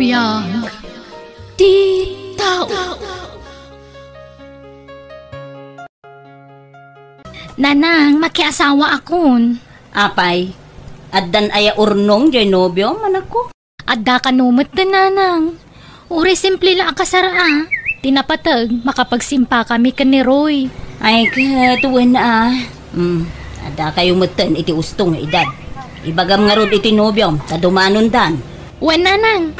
Biyag ti tao. Nanang, makiasawa akon. Apay, addan aya urnong jay nobyo man ako. Adda ka numot na nanang. Uri simple lang kasara. Tinapatag, makapagsimpa kami ka ni Roy. Ay, tuwan na Ada kayo matan iti ustong nga edad. Ibagam nga rod iti nobyo, tadumanon dan. Wan nanang.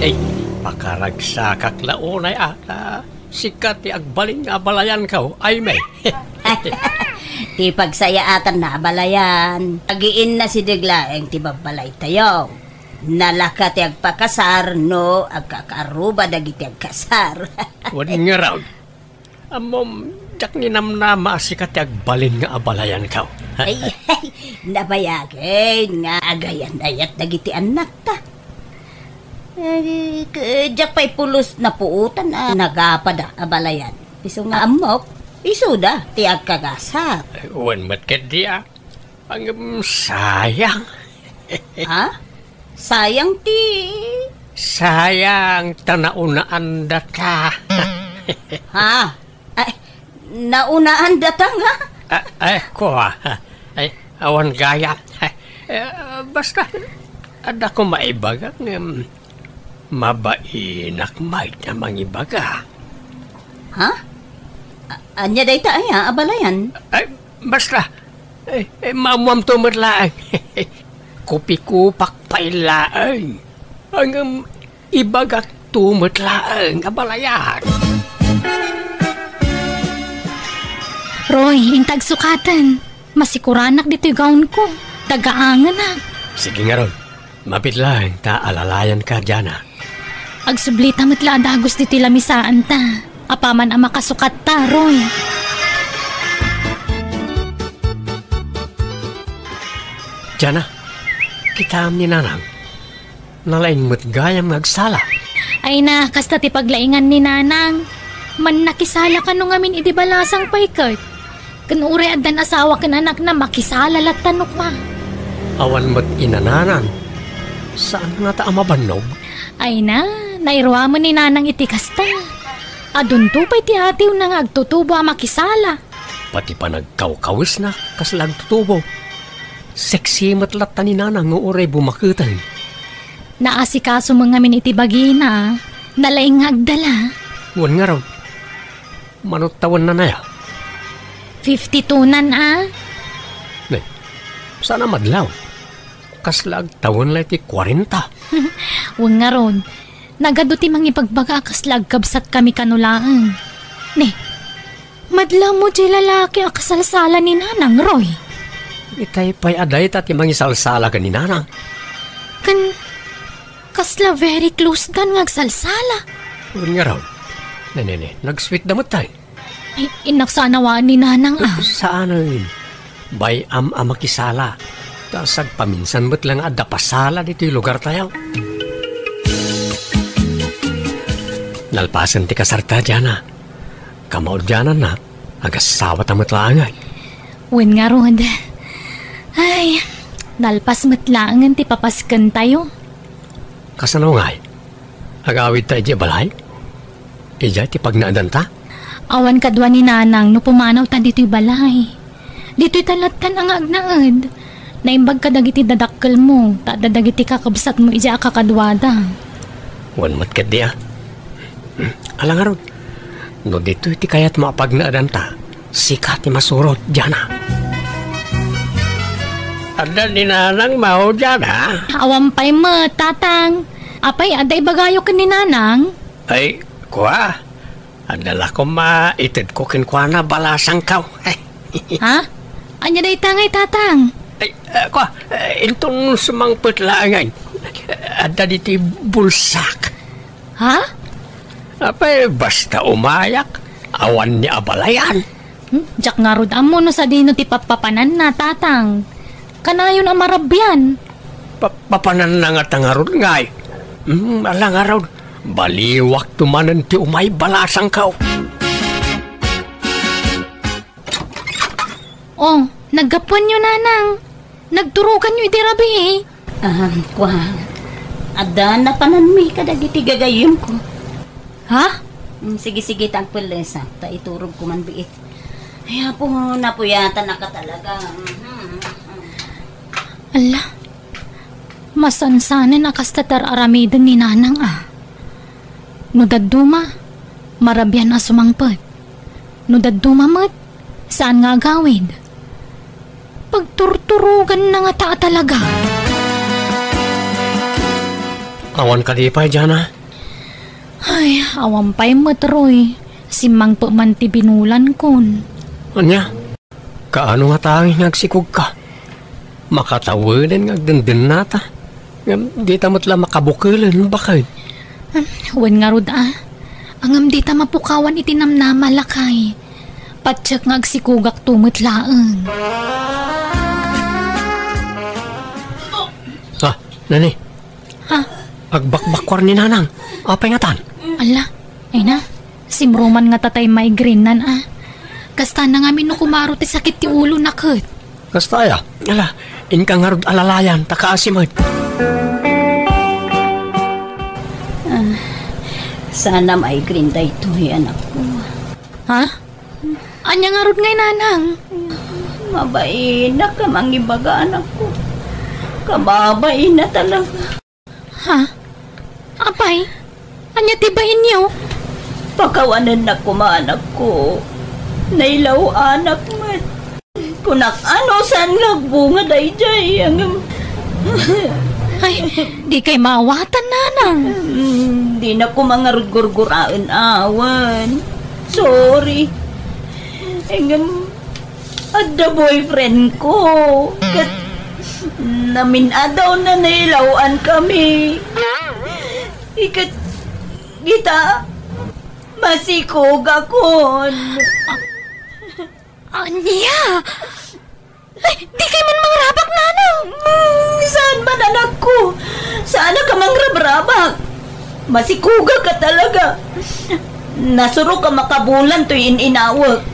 Ay, pakaragsak launay ata. Sikat ti agbalin nga balayan ka, ay may. Ti pagsayaatan na balayan. Agiin na si Deglaeng ti babalay tayo. Nalaka ti agpakasar no agkakaruba dagiti agkasar. Wadi nga raw. Amom, jak ni namnama sikat ti agbalin nga abalayan ka. Ay, nabayagin nga agayan ayat dagiti anak ta. Jak pa'y pulos na puutan nagapada abalayan. Iso nga amok, iso da, tiag kagasat. Uwan matkat diya. Ang sayang. Ha? Sayang ti... Sayang, tanaunaan data. Ha? Ay, naunaan datang ha? Ko ay, awan gaya. Basta, ada ko maibagak mabainak may na mangibaga. Ha? Anya day ta ay abalayan? Ay, basta, mamuam tumadlaang. Kupi-kupak pailaang. Ang ibagak tumadlaang abalayan. Roy, intag sukatan. Masikuranak dito'y gaon ko. Tagaangan na. Sige nga ron. Mapit lang, alalayan ka dyan. Agsublita matla dagos dito'y lamisaan ta. Apaman ang makasukat ta, Roy. Diyan kita ni nanang. Nalain mo't gayam nagsala. Ay na, kasta ti paglaingan ni nanang. Man nakisala ka nung amin idibalasang paikot. Kanure adan asawa kan anak na makisala lat tanok pa. Awan mo't inananang. Saan nga ta amabanog? Ay na, nairwa mo ni nanang iti kasta. Adun tupay ti hatiw na agtutubo ang makisala. Pati pa nagkawkawis na kaslag tutubo. Sexy matlat ta ni nanang ng uray bumakutan. Naasikaso mo ngamin iti bagina. Nalaing agdala. Wan nga raw. Manutawan na naya. 52 nan Nay, sana madlaw. Kaslag tawon lang iti 40. Huwag nga ron. Nagado ti mangipagbaga kaslag kabsat kami kanulaan. Ne, madlaw mo di lalaki ang kasalsala ni nanang, Roy. Itay pa'y aday tati mangisalsala ka ni nanang. Kasla very close gan ngagsalsala. Huwag nga raw. Nene, nag-sweet damot tayo. Ay, inaksanawaan ni nanang Saan rin? Bay makisala. Tasag paminsan mo't lang adapasala dito yung lugar tayo. Nalpasan ti kasarta dyan Kamaod dyan na. Agasawa tamot laangay. Wen nga ron. Ay, nalpas matlaangan ti papaskan tayo. Kasano ngay? Agawid tayo di balay? Ija ti pagnaadan ta? Awan kadwa ni nanang no pumanaw ta dito'y balay. Dito'y talatan ang agnaad. Naimbag ka dagiti dadakkel mo, ta dadagiti kakabsat mo ija kakadwada. Wan mat ka di Alang arod, no dito'y ti kayat mapagnaadan ta, sikat ti masurot dyan Ada ni nanang mao dyan Awampay mo, tatang. Apay, aday bagayo ka ni nanang? Ay, kuha. Adala ko maitid ko kinkwana balasang kaw. Ha? Anya day tangay, tatang? Ay, kuha. Intong sumangput laangay. Ada diti bulsak. Ha? Apay, basta umayak. Awan ni abalayan. Jak nga rod amo no sa dino ti papapanan na, tatang. Kanayon ang marabyan. Papanan na nga tangarod ngay. Alang araw. Baliwak tumanan ti umay balasang kaw. Oh, naggapuan nyo nanang. Nagturukan nyo iti rabi Kwa. Ada na panan mi kadagiti gagayom ko. Ha? Sige, tagpulesa. Ta iturog ko man biit. Ay, po, napuyatan na ka talaga. Ala, masansanan akastatar aramidon ni nanang No dadduma, marabyan na sumangpot. No dadduma mat, saan nga gawid? Pagturturugan na nga ta talaga. Awan ka di pa, Jana. Ay, awan pa'y matroy. Simang pa man ti binulan kon. Anya, kaano nga tanging nagsikog ka? Makatawanan nga agdandun nata. Di tamat lang makabukilan, bakit? Wan nga rod Angam di ta mapukawan itinamnama lakay. Patsak nga agsikugak tumot laang. Nani? Ha? Agbakbakwar ni nanang. Apay nga tan? Ala, ay na. Simruman nga tatay migraine nan Kasta na nga minukumaro ti sakit ti ulo na kat. Kasta ya? Ala, inka nga rod alalayan, takaasimad. Sana migraine da ito, anak ko. Ha? Anya nga rod ngay nanang? Mabain na ka mangibaga, anak ko. Kababain na talaga. Ha? Apay? Anya tibahin niyo? Pakawanan na ko, anak ko. Nailaw anak mat. Kunak ano saan nagbunga dayjay. Ay, di kay mawatan nanang. Di na ko mga rugurguraan awan. Sorry. Ada boyfriend ko. Kat naminadaw na nailawan kami. Ikat kita masikog akon. Anya? Ay, di kay man mangrabak nanang. Saan ba anak ko? Saan ka mangrabak? Masikuga ka talaga. Nasuro ka makabulan to'y inawag.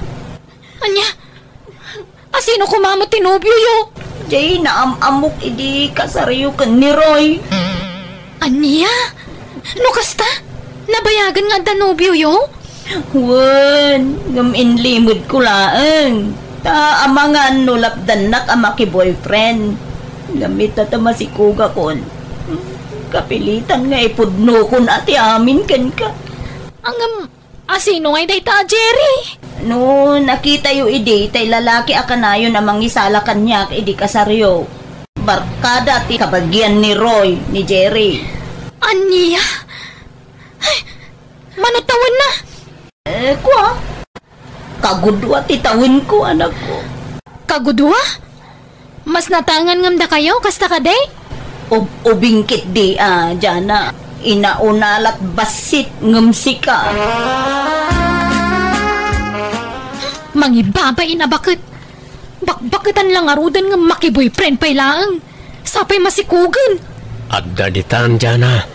Anya? Asino kumamot tinubyo yo? Jay, naamamok idi kasariyo ka ni Roy. Anya? No kasta? Nabayagan nga danubyo yo? Wan, gaminlimod ko laang. Ta amangan nulapdan nak amaki boyfriend. Gamit ta masikuga kon. Kapilitan nga ipudno kon ati amin kan ka. Asino ngay day ta, Jerry? No, nakita yu idi, tay lalaki akanayon namang isala kanyak idi kasaryo. Barkada ti kabagyan ni Roy, ni Jerry. Anya? Ay, manutawan na. Kwa? Kagudwa ti tawin ko, anak ko. Kagudwa? Mas natangan ngamda kayo, kasta ka day? Ubingkit di, Jana. Inaunalat basit ngamsika. Mangibabay na bakit? Bakbakitan lang arudan nga makiboyfriend pa'y laang. Sapay masikugan. Adda ditan, Jana.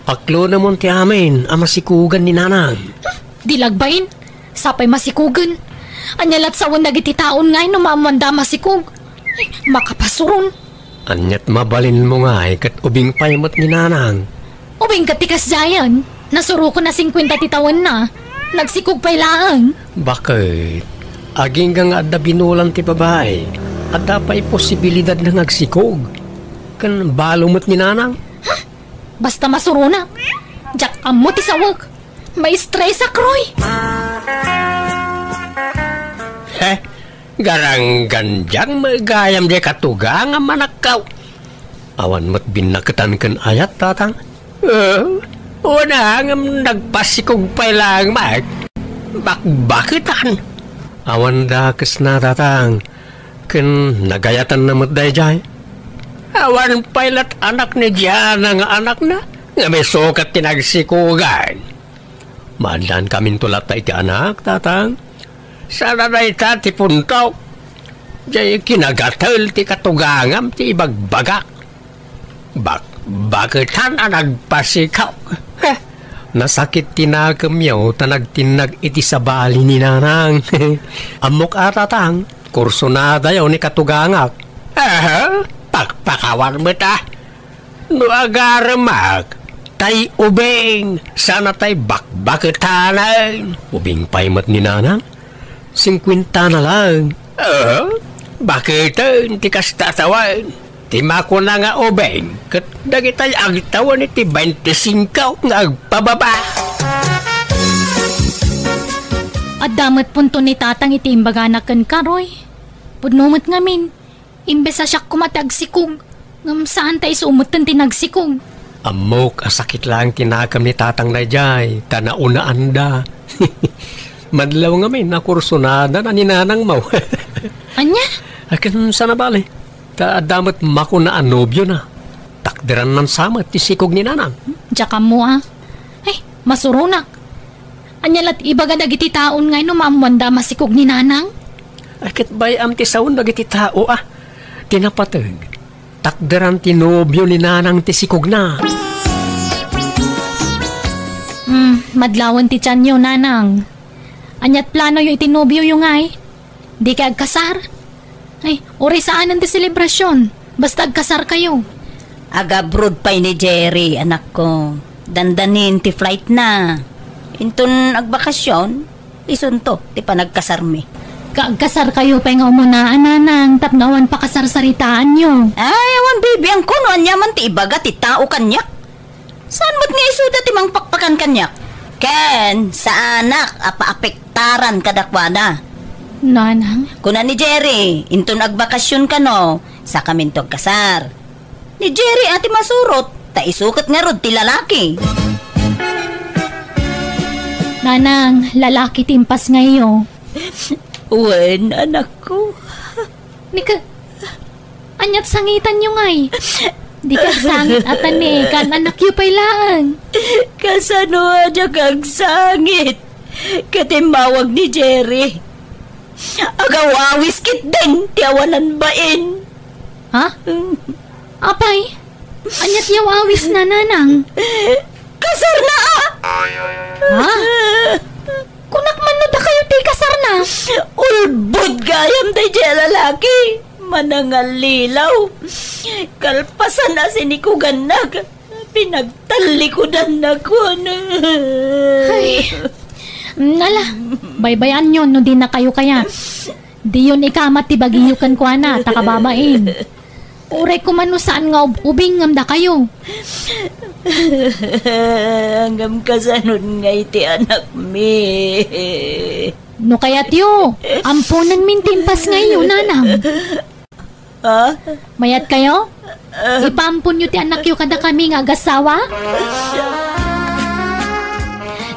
Aklo namon ti amin, masikugan ni nanang. Dilagbayin, sapay masikugan. Anyalat sa nagiti taon ngay no mamanda masikug. Ay, makapasuron. Anyat mabalin mo nga kat ubing paymot ni nanang. Ubing katikas jayan. Nasuro ko na 50 titawan na. Nagsikog pa'y laang. Bakit? Aging nga adda binulan ti babae. Adda pa'y posibilidad na nagsikog. Kan balumot ni nanang. Basta masuro na. Jak amo ti sawag. May stress sa Kroy. Garang ganjang magayam di katuga nga manakaw. Awan mo't binakatan kan ayat tatang. Una nga nagpasikog pa lang mag. Bakbakitan. Awan dakas na tatang. Kan nagayatan na mo't dayjay. Awan pailat anak ni Diana nga anak na. Nga may sukat tinagsikugan. Maadlan kaming tulat na iti anak, tatang. Sana na ita ti puntaw. Diyay kinagatal ti katugangam ti ibagbagak. Bakitan ang nagpasikaw. Nasakit tinagamyaw ta nagtinag iti sabali ni nanang. Amok atatang, kurso na dayaw ni katugangak. Pakpakawan mo ta. No agaramak. Tay ubing. Sana tay bakbaketanan. Ubing paimat ni nanang. 50 na lang. Bakit ti kastatawan? Ti mako na nga ubing. Kat dagitay agtawan iti 25 nga agpababa. At damat punto ni tatang iti imbaganakan ka, Roy. Pudnumot ngamin, imbes sa siyak kumatagsikog, ngam saan tayo sumutan tinagsikog. Amok, asakit lang tinakam ni tatang na jay, tanaunaan da. Madlaw ngamin, nakursunada na ninanang mau. Anya? Akin sana bali, damat mako na anobyo na. Takderan ng samat, tisikog ni nanang. Diyan mo Ay, masurunak. Anyalat ibaga dagiti taon ngay no maamwanda masikog ni nanang? Akit bay am ti saon dagiti tao tinapatag. Takderan tinobyo ni nanang tisikog na. Madlawan ti tiyan nyo, nanang. Anyat plano yung itinobyo yung ngay. Di ka agkasar. Ay, uri saanan ti selebrasyon. Basta agkasar kayo. Agabrod pa'y ni Jerry, anak ko. Dandanin ti flight na. Intun agbakasyon, isunto, ti panagkasarmi. Kaagkasar kayo pa nga umunaan, nanang. Tapnawan pa kasarsaritaan nyo. Ay, awan baby, ang kuno, anyaman ti ibaga, ti tao kanyak. Saan mo't nga isuda ti mang pakpakan kanyak? Ken, sa anak, apa-apektaran kadakwana. Nanang? Kuna ni Jerry, intun agbakasyon ka no, sa kamintog kasar. Ni Jerry ati masurot, ta isukat nga rod ti lalaki. Nanang, lalaki timpas ngayon. Wen, anak ko. Nika, anyat sangitan nyo ngay. Di ka sangit atan kan anak yu pa'y lang. Kasano adya kag sangit? Katimawag ni Jerry. Agawawis kit din, tiawanan bain. Ha? Apay, anyat yaw awis na, nanang. Kasar na Ha? Kunak man no da kayo ti kasar na. Ulbod gayam day dyan lalaki. Manangal lilaw. Kalpasan na sinikugan nag. Pinagtalikudan na ko na. Ay, nala, baybayan nyo no di na kayo kaya. Di yun ikamat ti bagiyukan ko na, takababain. Uray ko man no saan nga ubing ngamda kayo. Hanggang kasanod nga iti anak mi. No kaya tiyo, ampunan min timpas ngayon, nanang. Ha? Mayat kayo? Ipampun nyo ti anak yu kada kami nga agasawa?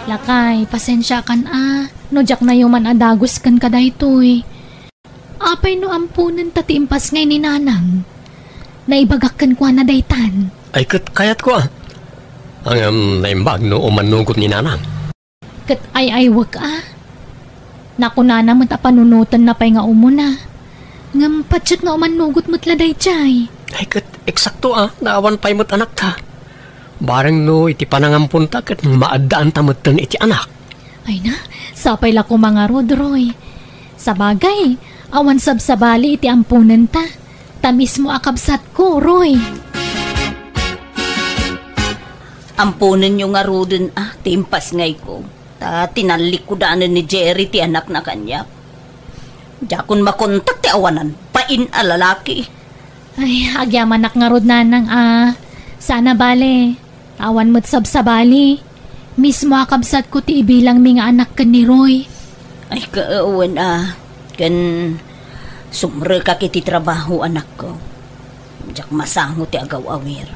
Lakay, pasensya kan no jak na yuman adagos kan kada ito'y. Apay no ampunan tati impas ngay ni nanang. Naibagakkan ko na daytan. Ay kayat ko Ang naimbag no umanugot ni nanang. Kat ay wag Naku na naman panunutan na pa'y nga umuna. Ngam patsut nga umanugot mo't laday chay. Ay kat eksakto naawan pa'y mo't anak ta. Barang no iti panangampun ta kat maadaan tamutan iti anak. Ay na, sapay la ko mga rodroy. Sa bagay, awan sabsabali iti ampunan ta. Tamis mo akabsat ko, Roy. Ampunan nyo nga rodon timpas ngay ko. Tinalikudanan ni Jerry ti anak na kanya. Jakon makontak ti awanan, pain alalaki. Ay, agyamanak nga rod nanang sana bale, awan mo't sabsabali. Mismo akabsat ko ti ibilang mga anak ka ni Roy. Ay, kaawan kan sumre ka kiti trabaho anak ko. Jak masango ti agaw-awir.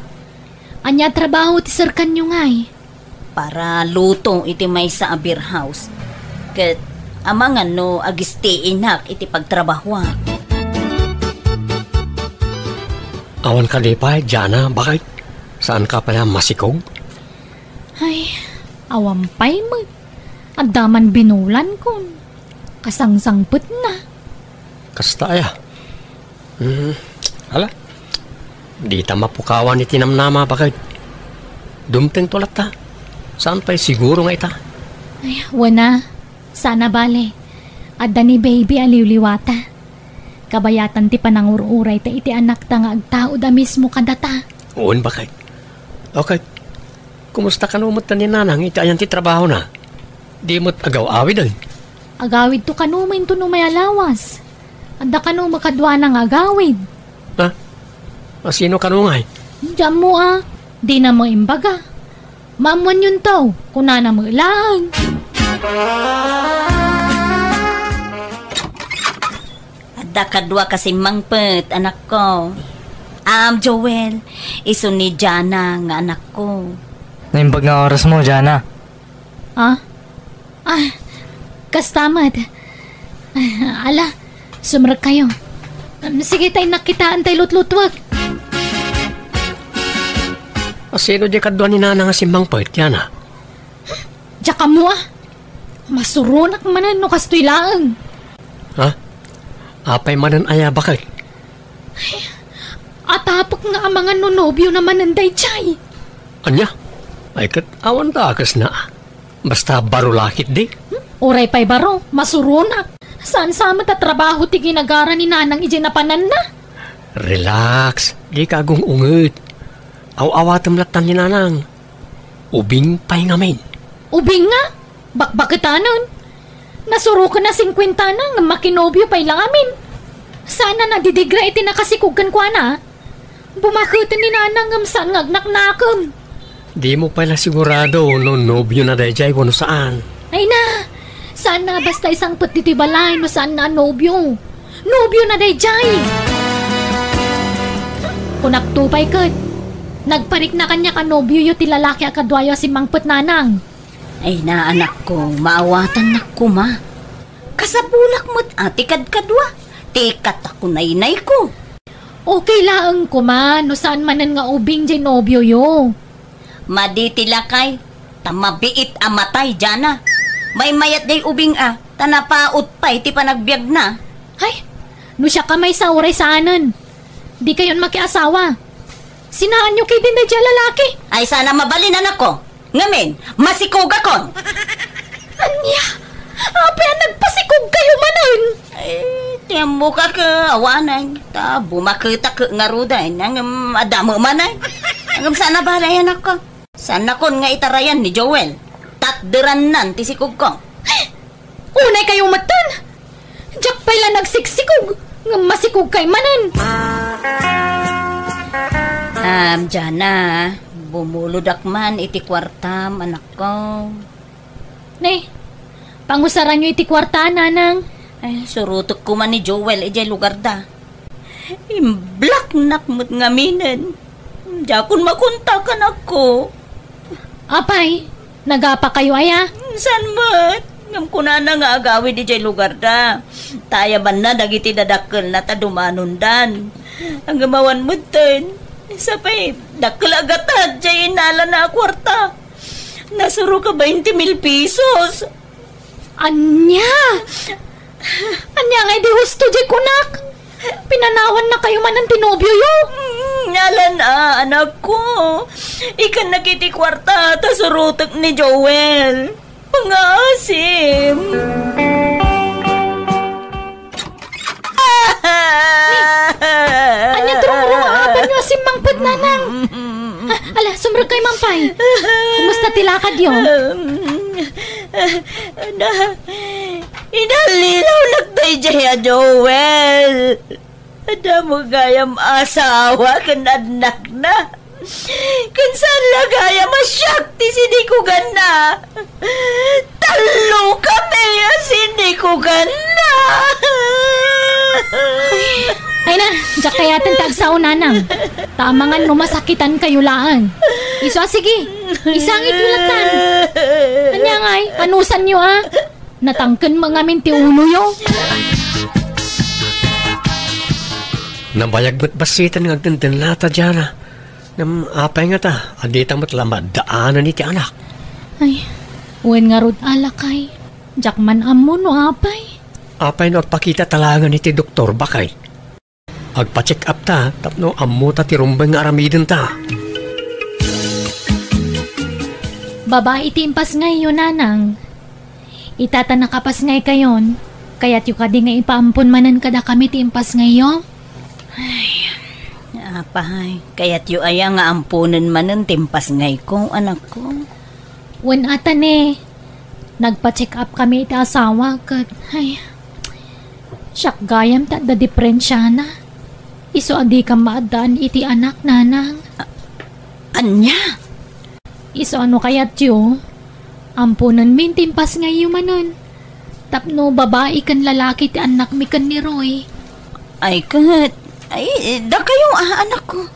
Anya trabaho ti sir kanyo ngay? Para luto iti may sa beer house. Kat amangan no agistiinak iti pagtrabaho. Awan ka lipay, Jana, bakit? Saan ka pala masikog? Ay, awampay mo. Adaman binulan ko. Kasangsangput na. Kasta Hala, di ta mapukawan iti namnama bakit? Dumteng tulat ta. Saan pa'y siguro nga ita? Ay, wana. Sana bale. Adda ni baby aliwliwata. Kabayatan ti panangururay ta iti anak ta nga agtao da mismo kadata. Uwan bakay. Okay. Kumusta ka numot na ni nanang iti ayan ti trabaho na? Di mo't agaw-awid ay. Agawid to kanumain to may alawas. Anda kanu makadwa ng agawid. Ha? Sino ka nungay? Diyan mo di na mo imbaga. Maamuan yun to, kuna na mo ilang. Ada kadwa kasi mangpet, anak ko. Joel, iso ni Jana nga anak ko. Naimbag nga oras mo, Jana. Kastamat. Ala, sumrag kayo. Sige tayo nakitaan tayo lutlutwag. Sino di kadwa ni nanang si Mangpet, yan Diya ka mo Masurunak manan no kastoy laang. Ha? Apay manan aya bakit? Atapok nga ang mga nonobyo naman nanday chay. Anya? Ay kat awan takas na. Basta baro lakit di. Oray pa'y baro, masurunak. Saan sama ta trabaho ti ginagara ni nanang ijinapanan na? Relax, di kagong unget. Aw-awatam latan ni nanang. Ubing pa'y ngamin. Ubing nga? Bakbakitanon? Nasuro ka na 50 na nga makinobyo pa'y lang amin. Sana nadidigra iti nakasikugan kwa na. Bumakutan ni nanang ngam saan ngagnaknakam. Di mo pala sigurado no nobyo na dayjay wano saan. Ay na, saan na basta isang patiti balay no saan na nobyo. Nobyo na dayjay. Kunaktupay kat. Nagparik na kanya ka nobyo yu ti lalaki akadwayo si Mangpet nanang. Ay na anak ko, maawatan na ko ma. Kasapulak mo't atikad kadwa. Tikat ako nainay ko. Okay laang ko man, no saan manan nga ubing dyan nobyo yo. Maditila kay, tamabiit amatay Jana. May mayat day ubing tanapaot pa iti panagbiag na. Ay, no siya ka may sauray saanan. Di kayon makiasawa. Sinaan nyo kay din na dyan lalaki. Ay sana mabalin anak ko. Ngamin, masikog ako. Anya, apay nagpasikog kayo manan. Ay, tiyamo ka ka awanan. Ta, bumakita ka nga ruday. Nang adamo manay. Hanggang sana balay anak ko. Sana kon nga itarayan ni Joel. Tatderan nan tisikog ko. Unay kayo matan. Diyak pala nagsiksikog. Nga masikog kay manan. Jana, bumuludak man iti kwartam, anak ko. Nay, pangusaran nyo iti kwarta, nanang. Ay, surutok ko man ni Joel, ijay lugar da. Imblak nakmut ngaminan. Jakon makuntakan ako. Apay, nagapa kayo aya? San mat? Ngam ko na nga agawid ijay lugar da. Tayaban na dagiti dadakkel na tadumanundan. Ang gamawan mo ten. Sapay, dakkel agatad jay inala na kwarta. Nasuro ka 20,000 pesos. Anya! Anya nga di husto jay kunak. Pinanawan na kayo man ang tinobyo yo. Nalan anak ko. Ikan nakiti kwarta ta surutok ni Joel. Pangasim. Anya turong-turong nyo si Mangpet nanang. Ala, sumrag kay Mampay. Kumusta tilakad yo? Inalilaw nagtay jaya Joel. Ada mo gayam asawa kan anak na. Kansan lagaya masyakti sinikugan na. Talo kami sinikugan na. Ay na, jak kayatan tagsaon nanang. Tamangan numasakitan kayo laan. Iso sige, isangit ulatan. Anya ngay, panusan nyo Natangken mga minti ulo yo. Nabayag ba't basitan ng agdandan lata dyan Nam apay nga ta, adita mo't lamad daanan ni ti anak. Ay, uwen nga rod alakay. Jak man amo no apay. Apay no agpakita talaga ni ti doktor bakay. Agpa-check up ta, tapno amo ta ti rumbang nga aramidin ta. Babae timpas ngayon nanang. Itata nakapas ngay kayon. Kaya't yung kadi nga ipaampon manan kada kami timpas ngayon. Apahay, kaya't yu aya nga ampunan manen timpas ngay ko, anak ko. Wen atan nagpa-check up kami iti asawa kat, siyak gayam ta da diferensya na. Iso adi ka maadaan iti anak nanang. Anya? Iso ano kayat yu? Ampunan min timpas ngayon manon. Tapno babae kan lalaki ti anak mi kan ni Roy. Ay kat, da kayong anak ko.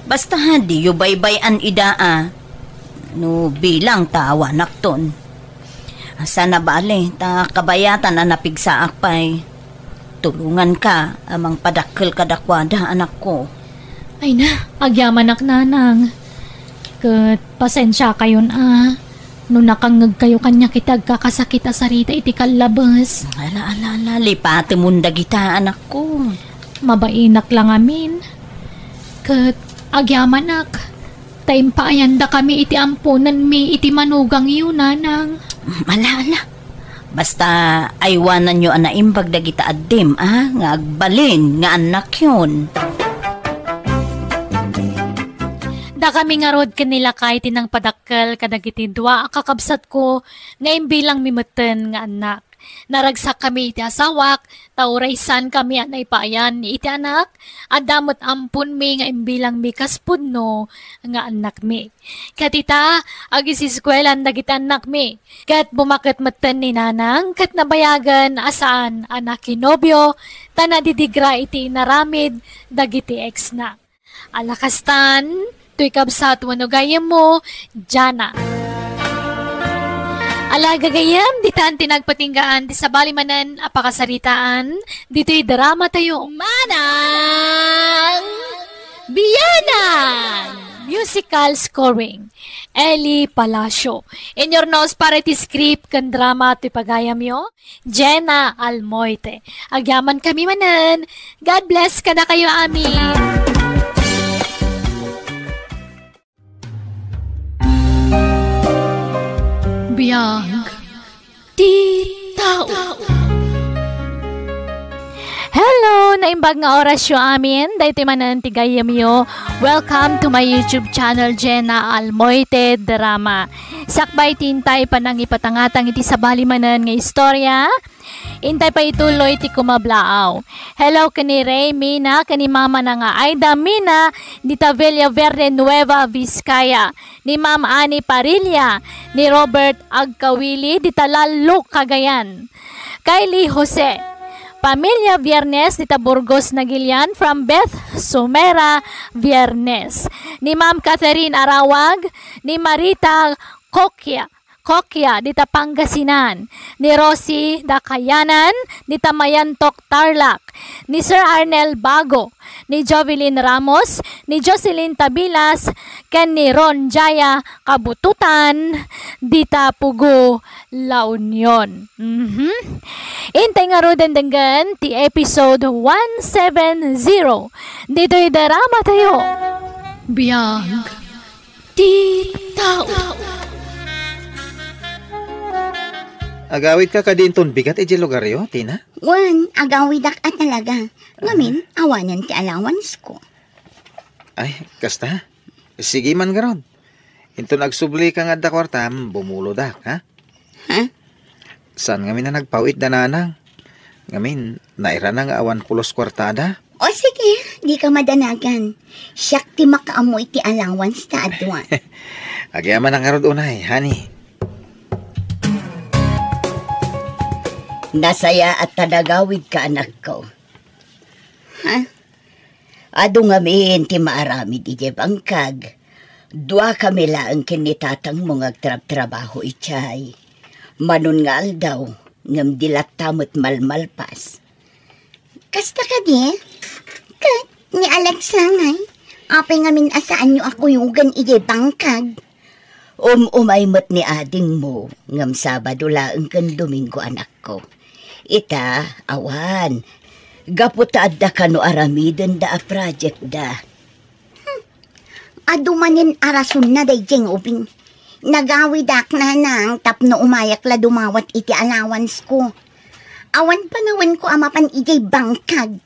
Basta di yu baybayan idaa. No bilang tawa nakton. Sana bale, ta kabayatan na napigsaak pa'y. Tulungan ka, amang padakkel kadakwada anak ko. Ay na, agyaman ak nanang. Kat pasensya kayon no nakangag kayo kanya kitag kakasakit sarita iti kalabas. Ala, lipate munda kita anak ko. Mabainak lang amin. Kat agyaman ak. Time pa ayanda kami iti ampunan mi iti manugang yun nanang. Ala. Basta aywanan nyo anaimbag dagita addim, nga agbalin nga anak yun. Da kami nga rod kanila kahit tinang padakkel kadagiti dua kakabsat ko ngayon bilang mimeten nga anak. Naragsak kami iti asawak, tauraysan kami anay paayan ni iti anak, adamot ampun mi nga imbilang mi kaspudno nga anak mi. Katita, agisiskwelahan dagiti anak mi, kat bumaket meten ni nanang, kat nabayagan asaan anak kinobyo, tanadidigra iti naramid dagiti ex na. Alakastan, tuy kabsat wano gayam mo, Jana. Alaga gayam, ditaan tinagpatinggaan, di sabali manan apakasaritaan, dito'y drama tayo. Manang Biyanan! Musical scoring, Eli Palacio. In your nose para iti script kan drama to'y pagayam yo, Jenna Almoite. Agyaman kami manan, God bless ka na kayo amin. Biyag di tao. Hello! Naimbag nga oras yo amin. Dahito manan tigayam yo. Welcome to my YouTube channel, Jenna Almoite Drama. Sakbay tintay pa nang ipatangatang iti sabali manan nga istorya. Intay pa ituloy ti kumablaaw. Hello kani Ray Mina, kani mama na nga Aida Mina, ni Tavilla Verde Nueva Vizcaya, ni Ma'am Ani Parilla, ni Robert Agkawili, di Talaluk Cagayan. Kylie Jose, Pamilya Viernes, di Burgos Nagilian, from Beth Sumera Viernes. Ni Ma'am Catherine Arawag, ni Marita Kokya, dita Pangasinan, ni Rosie Dakayanan, dita Mayantok Tarlac, ni Sir Arnel Bago, ni Jovelyn Ramos, ni Jocelyn Tabilas, ken ni Ron Jaya Kabututan, dita Pugo La Union. Intay nga ro dendenggan ti episode 170. Dito'y drama tayo. Biyag di tao. Agawid ka kadinton bigat iti lugar yo, Tina? Wan, agawidak at talaga. Ngamin, awanan ti allowance ko. Ay, kasta. Sige man garon. Into nagsubli ka nga da kwartam, bumulo dak, ha? Ha? San ngamin na nagpawit da nanang? Ngamin, naira na nga awan pulos kwartada. O sige, di ka madanagan. Siyak ti makaamoy ti allowance ta adwa. Agyaman ang arod unay, honey. Nasaya at tanagawid ka anak ko. Ha? Ado nga min ti maarami di bangkag. Dua kami laang kinitatang mong agtrab-trabaho itchay. Manon nga aldaw, ngam dilat tamot malmalpas. Kasta ka di? Kat, ni Alex langay. Apay ngamin asaan nyo ako yugan ije bangkag. Umaymot ni ading mo, ngam Sabado laang kan Domingo anak ko. Ita, awan. Gaputaad da ka no aramiden da a project da. Adumanin arasun na day jeng ubing. Nagawidak na nang tapno umayak la dumawat iti allowance ko. Awan panawin ko amapan ijay bangkag.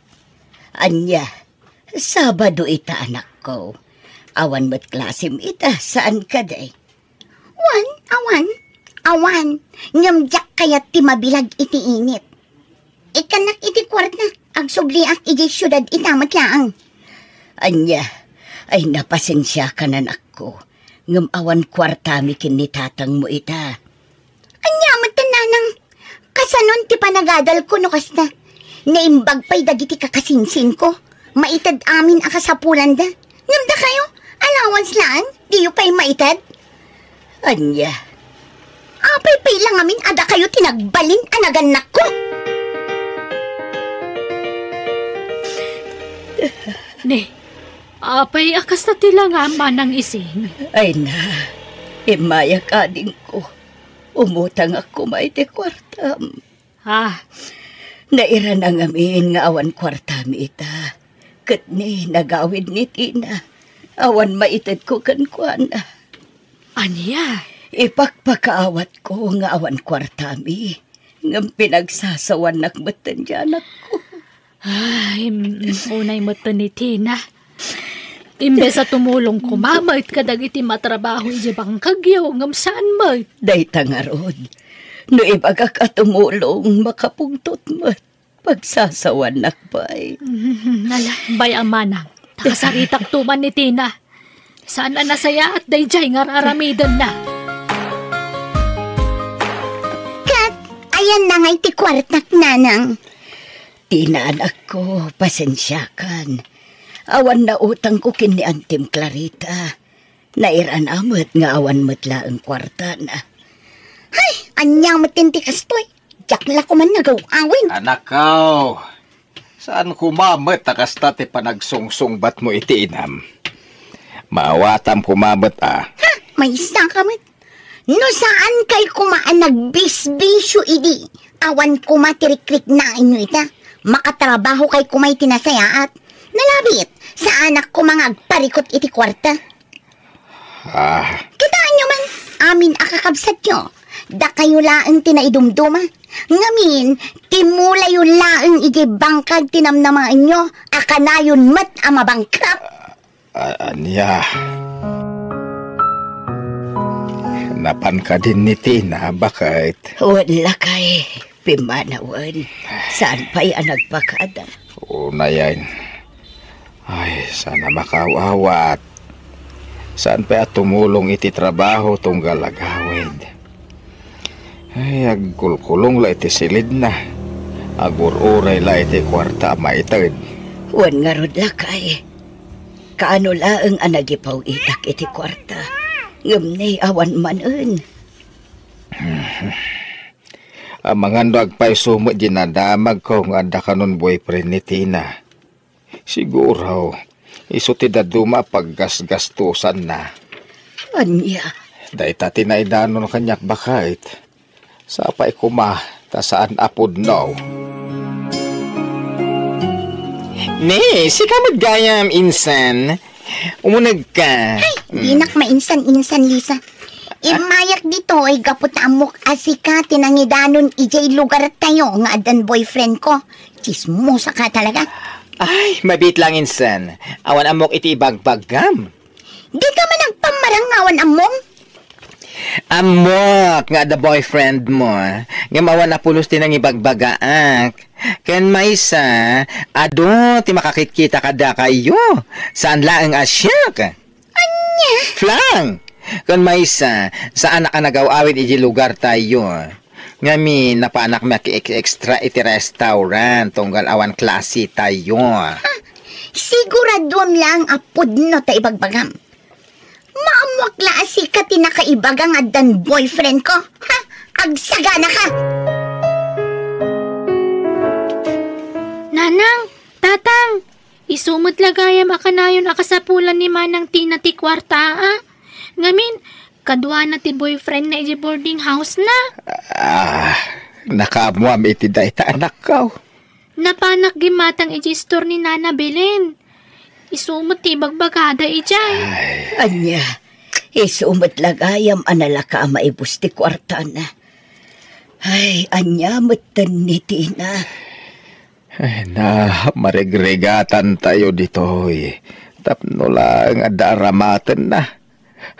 Anya, Sabado ita anak ko. Awan mo't klasim ita, saan ka day? Awan. Ngamjak kayat ti mabilag iti init. Ikanak iti kwarta, agsubliak iti syudad itamat laang. Anya, ay napasensya ka na ko. Ngam awan kwarta mikin ni tatang mo ita. Anya, matananang. Kasanon ti panagadal ko no kasta. Naimbag pa'y dagiti kakasinsin ko. Maitad amin akasapulan da. Ngamda kayo, allowance lang, diyo pa'y maitad. Anya, Apay lang amin, ada kayo tinagbalin anaganak ko. Ne, apay akas na tila nga manang ising. ay na, imaya ka din ko. Umutang ako maiti kwartam. Naira na ngamin nga awan kwartam ita. Kat ni nagawid ni Tina. Awan maitid ko kankwana. Anya? Ipagpakaawat ko nga awan kwartami. Ngam pinagsasawan nakbatan dyan ako. Ay, unay mo to ni Tina. Imbes sa tumulong ko, mamait ka dagiti matrabaho iti bangkagyaw ngam saan mo. Day tangarod. No ibagak at tumulong makapungtot mo. Pagsasawan nakbay. Nala, bay ang manang. Takasaritak tuman ni Tina. Saan na nasaya at dayjay nga aramidan na. Ayan na nga'y ti kwartak nanang. Tina anak ko, pasensyakan. Awan na utang ko kin ni Antim Clarita. Nairan amot nga awan matla ang kwarta na. Ay, anyang matinti kastoy. Jakla ko man nagawawin. Anak ko, saan kumamot akasta ti panagsungsungbat mo iti inam? Maawatam kumamot Ha, may isa kamit. No saan kay kumaan nagbisbisyo idi? Awan kumatirikrik na inyo ita. Makatrabaho kay kumay tinasayaat. Nalabit, sa anak ko mga agparikot iti kwarta. Kitaan nyo man, amin akakabsat nyo. Da kayo laang tinaidumduma. Ngamin, timula yung laang iti bangkag tinamnamaan nyo. Akanayon mat ang mabangkrap. Anya, napan ka din ni Tina, bakit? Wala kay pimanawan. Saan pa'y nagpakada? Una yan. Ay, sana makawawat. Saan pa tumulong iti trabaho tunggal agawid? Ay, agkulkulong la iti silid na. Agururay la iti kwarta maitad. Wan nga rod lakay. Kaano laang anagipaw itak iti kwarta. Ngumnay awan manon. Ang mga nagpay sumot dinadamag ko nga da kanon boyfriend ni Tina. Siguro, isuti da duma paggasgastusan na. Anya? Dahil tati na idanon kanyak bakit. Sapay kuma, ta saan apod no. Ne, si kamad gayam insan. Umunag ka. Ay, di nak mainsan-insan, Lisa. Imayak dito ay gapot amok asika tinangidanon ijay lugar tayo nga adan boyfriend ko. Chismosa ka talaga. Ay, mabit lang insan. Awan amok iti ibagbagam. Di ka man nagpamarangawan among? Amok nga the boyfriend mo. Nga mawan na pulos din ang ibagbagaak. Ken maysa, ado ti makakikita kada kayo. Saan laang asyak? Anya? Flang! Ken maysa, saan ka nagawawin iti lugar tayo? Ngami napaanak maki-extra iti restaurant tunggal awan klase tayo. Siguradom lang apod no ta ibagbagam. Maamwak la asika tinakaibagang adan boyfriend ko. Ha? Agsagana ka! Nanang, tatang, isumot lagayam akanayon akasapulan ni Manang Tina ti kwarta, Ngamin, kadwa na ti boyfriend na iti boarding house na. Nakamuam iti dayta anak ko. Napanak gimatang iti store ni Nana Belen. Isumot ti bagbagada ijay. Anya, isumot lagayam analaka maibus ti kwarta na. Ay, anya matan ni Tina. Ay na, maregregatan tayo ditoy. Tapno lang adaramatan na.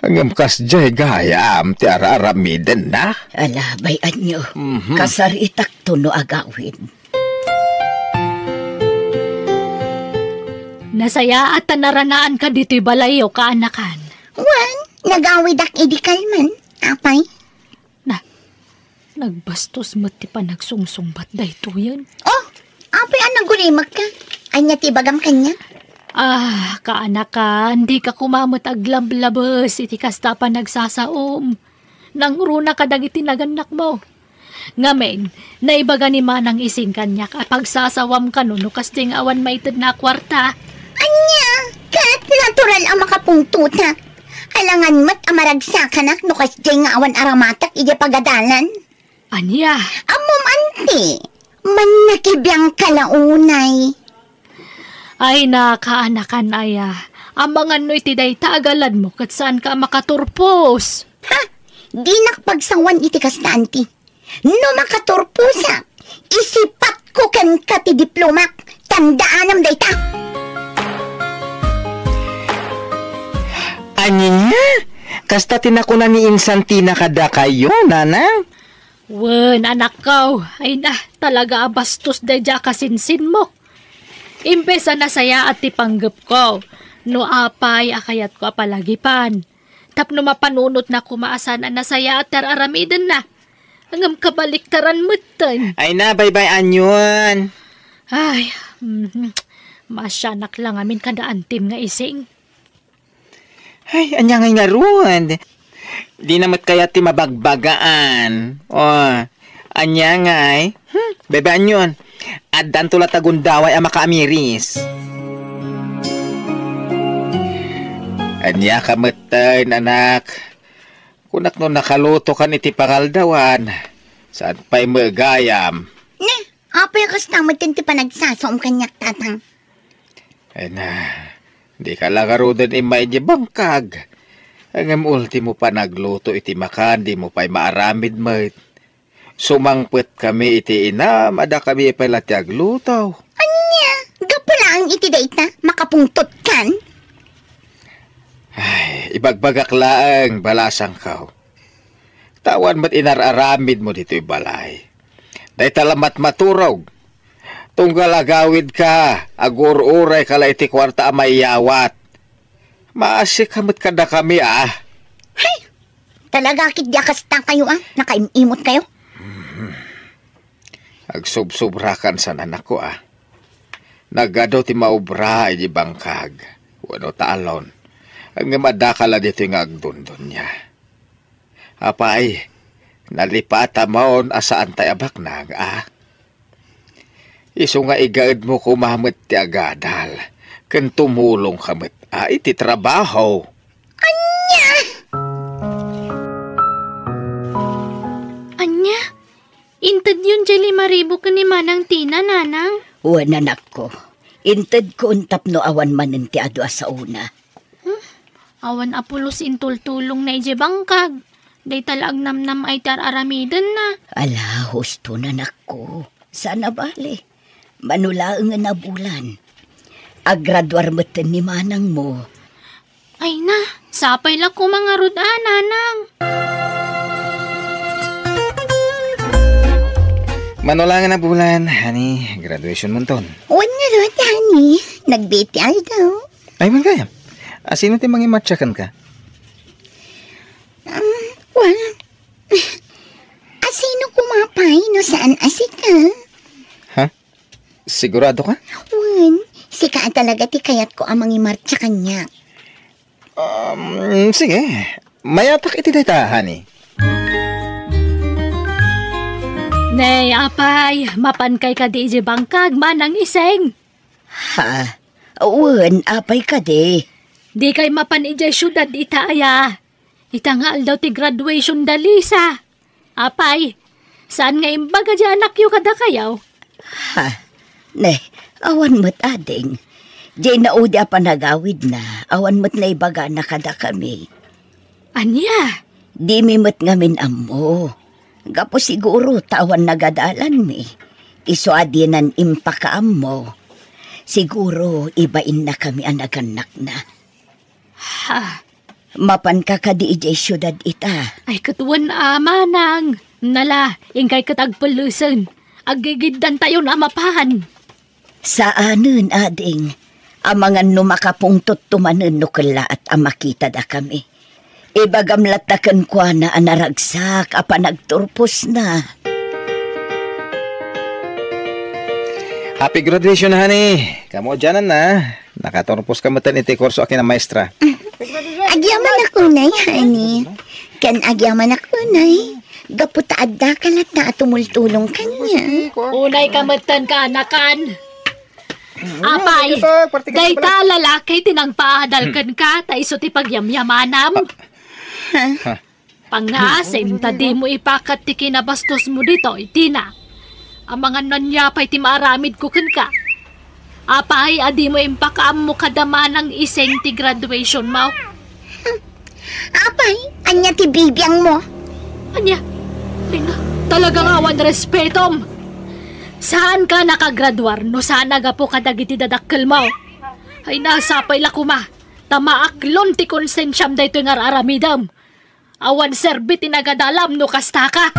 Hanggang kasjay gayam ti araramiden na. Alabay anyo, kasaritak to no agawin. Nasaya at naranaan ka dito'y balayo kaanakan. Wan, nagawidak idikalman. Apay? Nagbastos mo't ti pa nagsungsungbat dahito yan. Oh, apay nagulimag ka. Anya tibagam kanya. Kaanakan, di ka kumamot aglablabas, iti kasta pa nagsasaom. Nang runa ka dagiti naganak mo. Ngamen, naibaga ni manang ising kanya kapag sasawam ka no kasting awan maitid na kwarta. Anya, kat natural ang makapungtuta. Alangan mat amaragsakan no kasjay nga awan aramatak iti pagadalan. Anya? Amom anti, man nakibiyang kalaunay. Ay kaanakan aya. Ang mga no'y tiday taagalan mo kat saan ka makaturpos. Ha? Di nakpagsawan iti kastanti. No makaturpusa, isipat ko kan kati diplomak. Tandaanam dayta. Anya? Kasta tinakunan ni Insantina kada kayo, nanang? Wen, anak ko. Ay talaga abastos dayja kasinsin mo. Imbesa na saya at tipanggap ko. No apay, akayat ko apalagipan. Tapno mapanunot na kumaasan na saya at tararamidan na. Hanggang kabaliktaran mutan. Ay na, bye-bye anyon. Ay, masyanak lang amin kada antim nga ising. Ay, anya nga ron. Di namat kaya ti mabagbagaan. Anya ngay. Bebe anyon. Addan tula tagundaway ang makaamiris. Anya kamatay, anak. Kunak no nakaluto ka ni ti pangaldawan. Saan pa'y magayam? Ne, apay kastamad ti panagsasom kanyak tatang. Ay na, di ka lagarudan imay di bangkag. Ang ultimo pa nagluto iti makan, di mo pa'y maaramid mo. Sumangpet kami iti inam, ada kami ipalatyag lutaw. Anya, gapula ang iti dayta, makapungtot kan? Ay, ibagbagak laang balasang kaw. Tawan mat inararamid mo dito'y balay. Day talamat maturog. Tunggal agawid ka, agur-uray kala iti kwarta amay yawat. Maasik kamot kada kami Hey, talaga kit di akasta kayo nakaimimot kayo? Agsubsubrakan sa nanak ko Nagado ti maubra ay di bangkag. Wano talon. Ang madakala dito yung agdundon niya. Apay, nalipata maon asaan tayo abak na Iso nga igaad mo kumamit ti agadal. Kan tumulong kamit iti trabaho. Anya? Anya? Intad yun jali maribo ka ni Manang Tina, nanang? Uwan anak ko. Intad ko untap no awan manin ti adwa sa una. Awan apulos intultulong na ijebangkag. Day talag namnam ay tararamidan na. Ala, husto na anak ko. Sana bali. Manulaang nga na bulan. Agradwar matan ni manang mo. Ay na, sapay lang ko mga rudan, nanang. Manulangan na bulan, honey. Graduation mo ton. Wala ron, honey. Nagbitial daw. Ay, magayam. Sino ti mga matyakan ka? Wala. Asino kumapay no saan asika? Ha? Sigurado ka? Wan, sika talaga ti kayat ko amang imartya kanya. Sige. Mayatak iti data, honey. Nay, apay, mapankay ka di ijebangkag, manang iseng. Ha? Uwan, apay ka de. Di kay mapan ijay syudad itaaya. Itangal daw ti graduation dalisa. Apay, saan nga imbaga di anak yu kada kayaw? Ha? Ne, awan mo't ading. Di naudi pa nagawid na. Awan mo't na ibaga na kada kami. Anya? Di mi mo't ngamin amo. Gapo siguro tawan nagadalan mi. Isuadinan impakaam mo. Siguro ibain na kami anaganak na. Ha? Mapan ka di ijay syudad ita. Ay katuwan amanang. Nala, ingkay katagpulusan. Agigiddan tayo na mapahan. Saanen ading, amangan no makapungtot tumanen no kala at amakita da kami. Ibagamlat na kwa na anaragsak apa nagturpos na. Happy graduation, honey. Kamu dyanan na. Nakaturpos ka matan iti kurso akin na maestra. Agyaman ako nay, honey. Kan agyaman ako nay. Gaputaad da kalat na tumultulong kanya. Unay kamatan ka, anakan. Apay, day ka lalaki tinangpaadalkan ka, ta iso ti pagyamyamanam. Pangasim, tadi mo ipakat ti kinabastos mo dito, itina. Ang mga nanyapay ti maaramid ko ka. Apay, adi mo impakaam mo kadama ng iseng ti graduation mo. Apay, anya ti bibiyang mo. Anya, ay na, talagang awan respetom. Saan ka nakagraduar no saan nagapo kadagiti dadakkel mo? Ay nasapay la kuma. Tamaaklon ti konsensyam dayto nga aramidam. Awan serbi tinagadalam no kasta ka.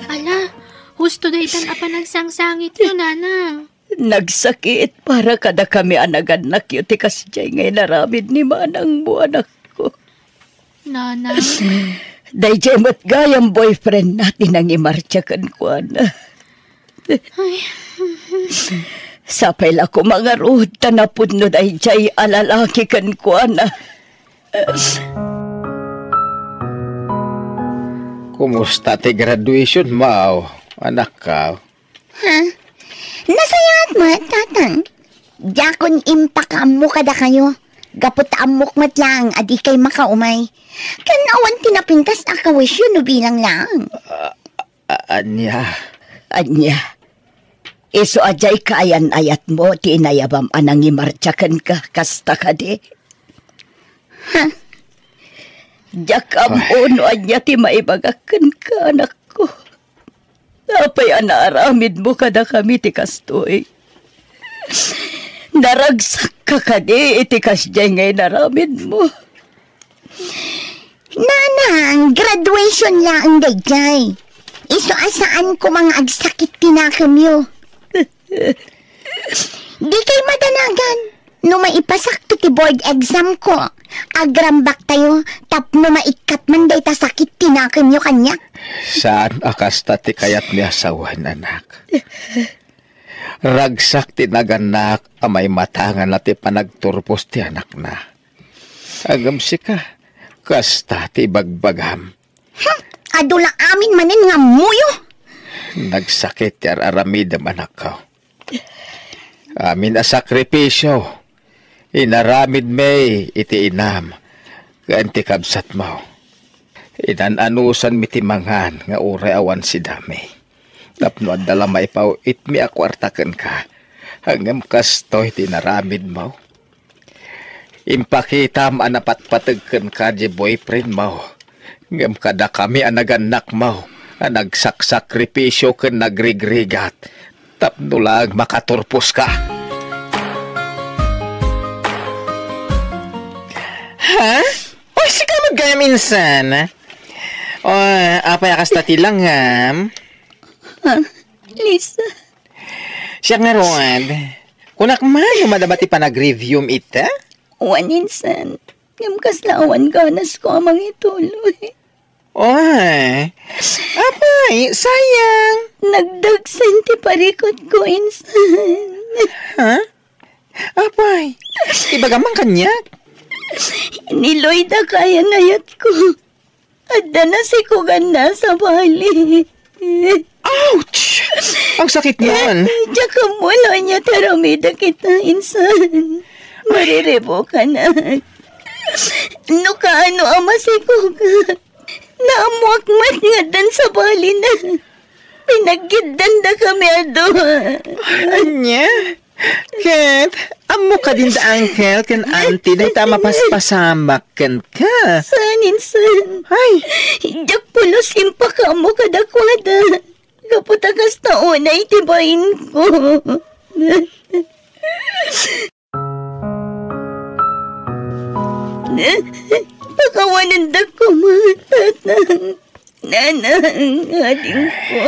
Ala, husto daytan apa nagsangsangit yun, nanang. Nagsakit para kada kami anaganak yun ti kasjay ngay naramid ni manang mo anak ko. Nanang. Dayjay mat gayang boyfriend natin ang imartyakan ko na. Sapay la ko mga ruhod tanapod no dayjay alalaki kan ko na. Kumusta ti graduation, Mau? Anak ka? Ha? Nasayat mo, tatang. Jakon impakam mo kada kayo. Gapot amok mat lang, adi kay makaumay. Kanawan tinapintas akawisyo no bilang lang. Anya? Anya, iso ajay kayan ayat mo, tinayabam anang imartyakan ka, kasta ka di. Ha? Jakam no anya ti maibagakan ka, anak ko. Napay anaaramid mo kada kami ti kastoy. Naragsak ka kadi, itikas dyan ngay naramid mo. Nanang, graduation lang dayjay. Iso asaan ko mga agsakit tinakamyo. Di kay madanagan. No maipasakto ti board exam ko. Agrambak tayo, tapno maikat man day ta sakit tinakamyo kanya. Saan akasta ti kayat mi asawan, anak? Ragsak ti naganak amay matangan na ti panagturpos ti anak na. Agam si ka, kasta ti bagbagam. Adula amin manin nga muyo. Nagsakit ti aramidam anak ko. Amin a sakripisyo. Inaramid may iti inam. Ganti kabsat mo. Inananusan mi ti mangan nga uray awan si dami. Tapno at dala maipaw itmi akwartakan ka. Hanggang kastoy tinaramid mo. Impakita manapatpatagkan ka di boyfriend mo. Hanggang kada kami anaganak mo. Nagsakripisyo ka nagrigrigat. Tapno lang makaturpos ka. Ha? O sige magkaya minsan. O apay akastati lang Lisa. Siya nga Rod. Kunak man yung madabati pa nag-review ita? Waninsan. Ngam kaslawan ganas ko amang ituloy. Oy. Apay, sayang. Nagdagsan ti parikot ko insan. Ha? Apay, ibagamang kanyak. Niloy da kaya ngayat ko. Adda na si Kuganda sa bali. Ouch! Ang sakit niyan. Tsaka mula niya taramida kita insan. Marirebo ka na. No kaano ama si Kuga. Naamuak man nga dan sa bali na. Pinaggidan da kami ado. Anya? Ket, amo ka din da uncle ken auntie day ta mapaspasamak ken ka. Saan, insan? Ay, Jak pulos impa ka mo kadakwada. Kaputakas taon na itibayin ko. Pakawanan da ko mga tatang. Nanang ating ko.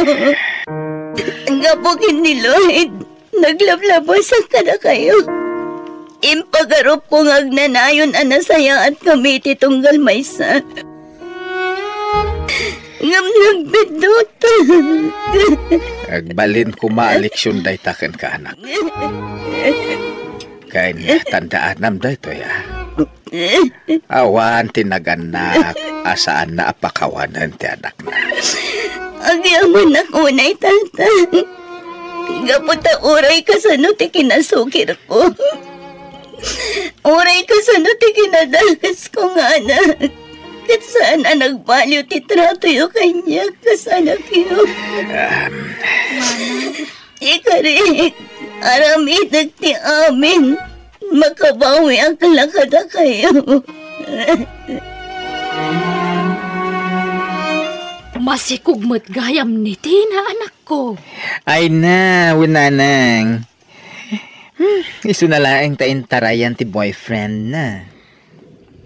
Ang gapukin ni Lloyd. Naglablabas kada kayo. Impagarup ko ngagnanayon anasaya at kami titunggal maysa. Ngam nagbedot. agbalin ko maaliksyon day taken ka anak. Kain tandaan nam day to ya. Awan tinaganak asaan na apakawanan ti anak na. Agyaman ako na'y tatang. Gaputa uray ka sa no ti kinasukir ko. Uray ka sa no ti kinadagas ko nga anak. Kat saan na nagbaliw ti trato yung kanya kasanak yun. Ikarik, aramid nagti amin. Makabawi ang kalakada kayo. Masikugmat gayam ni Tina, anak ko. Ay na, winanang. Isu na laeng taintarayan ti boyfriend na.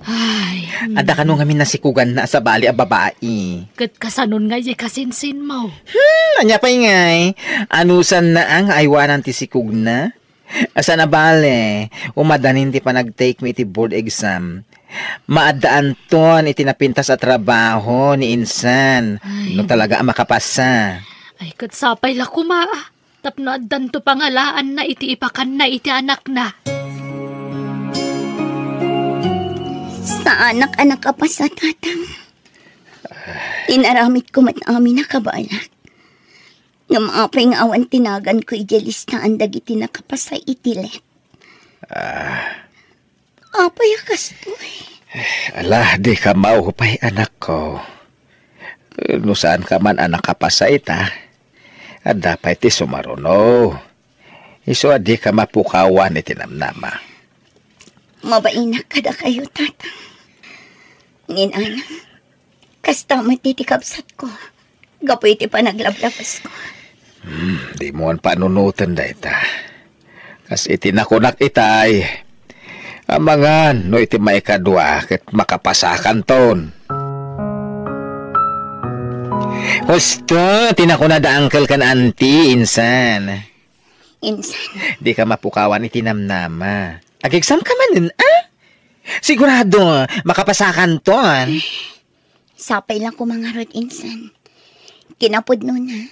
Ay, Ada ka nung kami nasikugan na sa bali a babae. kat kasanon nga ye kasinsin mo. Anya pa ingay, anusan na ang aywanan ti sikug na? Asa na bale, umadanin ti pa nag-take me ti board exam. Maadaan ton itinapinta sa trabaho ni insan. No talaga ang makapasa. Ay, kat sapay la kuma. Tapno addan to pangalaan na iti ipakan na iti anak na. Sa anak-anak ka pa sa tatang. Inaramit ko mat amin na kabalak. Nga maapay nga awan tinagan ko ijelistaan dagiti nakapasay itilet. Apay akas to Ala, di ka mauhupay anak ko. No saan ka man anak kapasay ta. At dapat ti sumaruno. Iso di ka mapukawan iti namnama. Mabainak kada kayo, tatang. Nginanang, kasta matitikapsat ko. Gapoy iti pa naglablabas ko. Di mo ang panunutan da ita. Kas iti nakunak itay. Amangan, no iti maikadwa ket makapasakan ton. Husto, tinakuna da uncle kan auntie, insan. Insan, Di ka mapukawan iti namnama. Ag-exam ka man nun, ah? Sigurado, makapasakan ton. sapay lang ko mga rod, insan. Kinapod nun ha.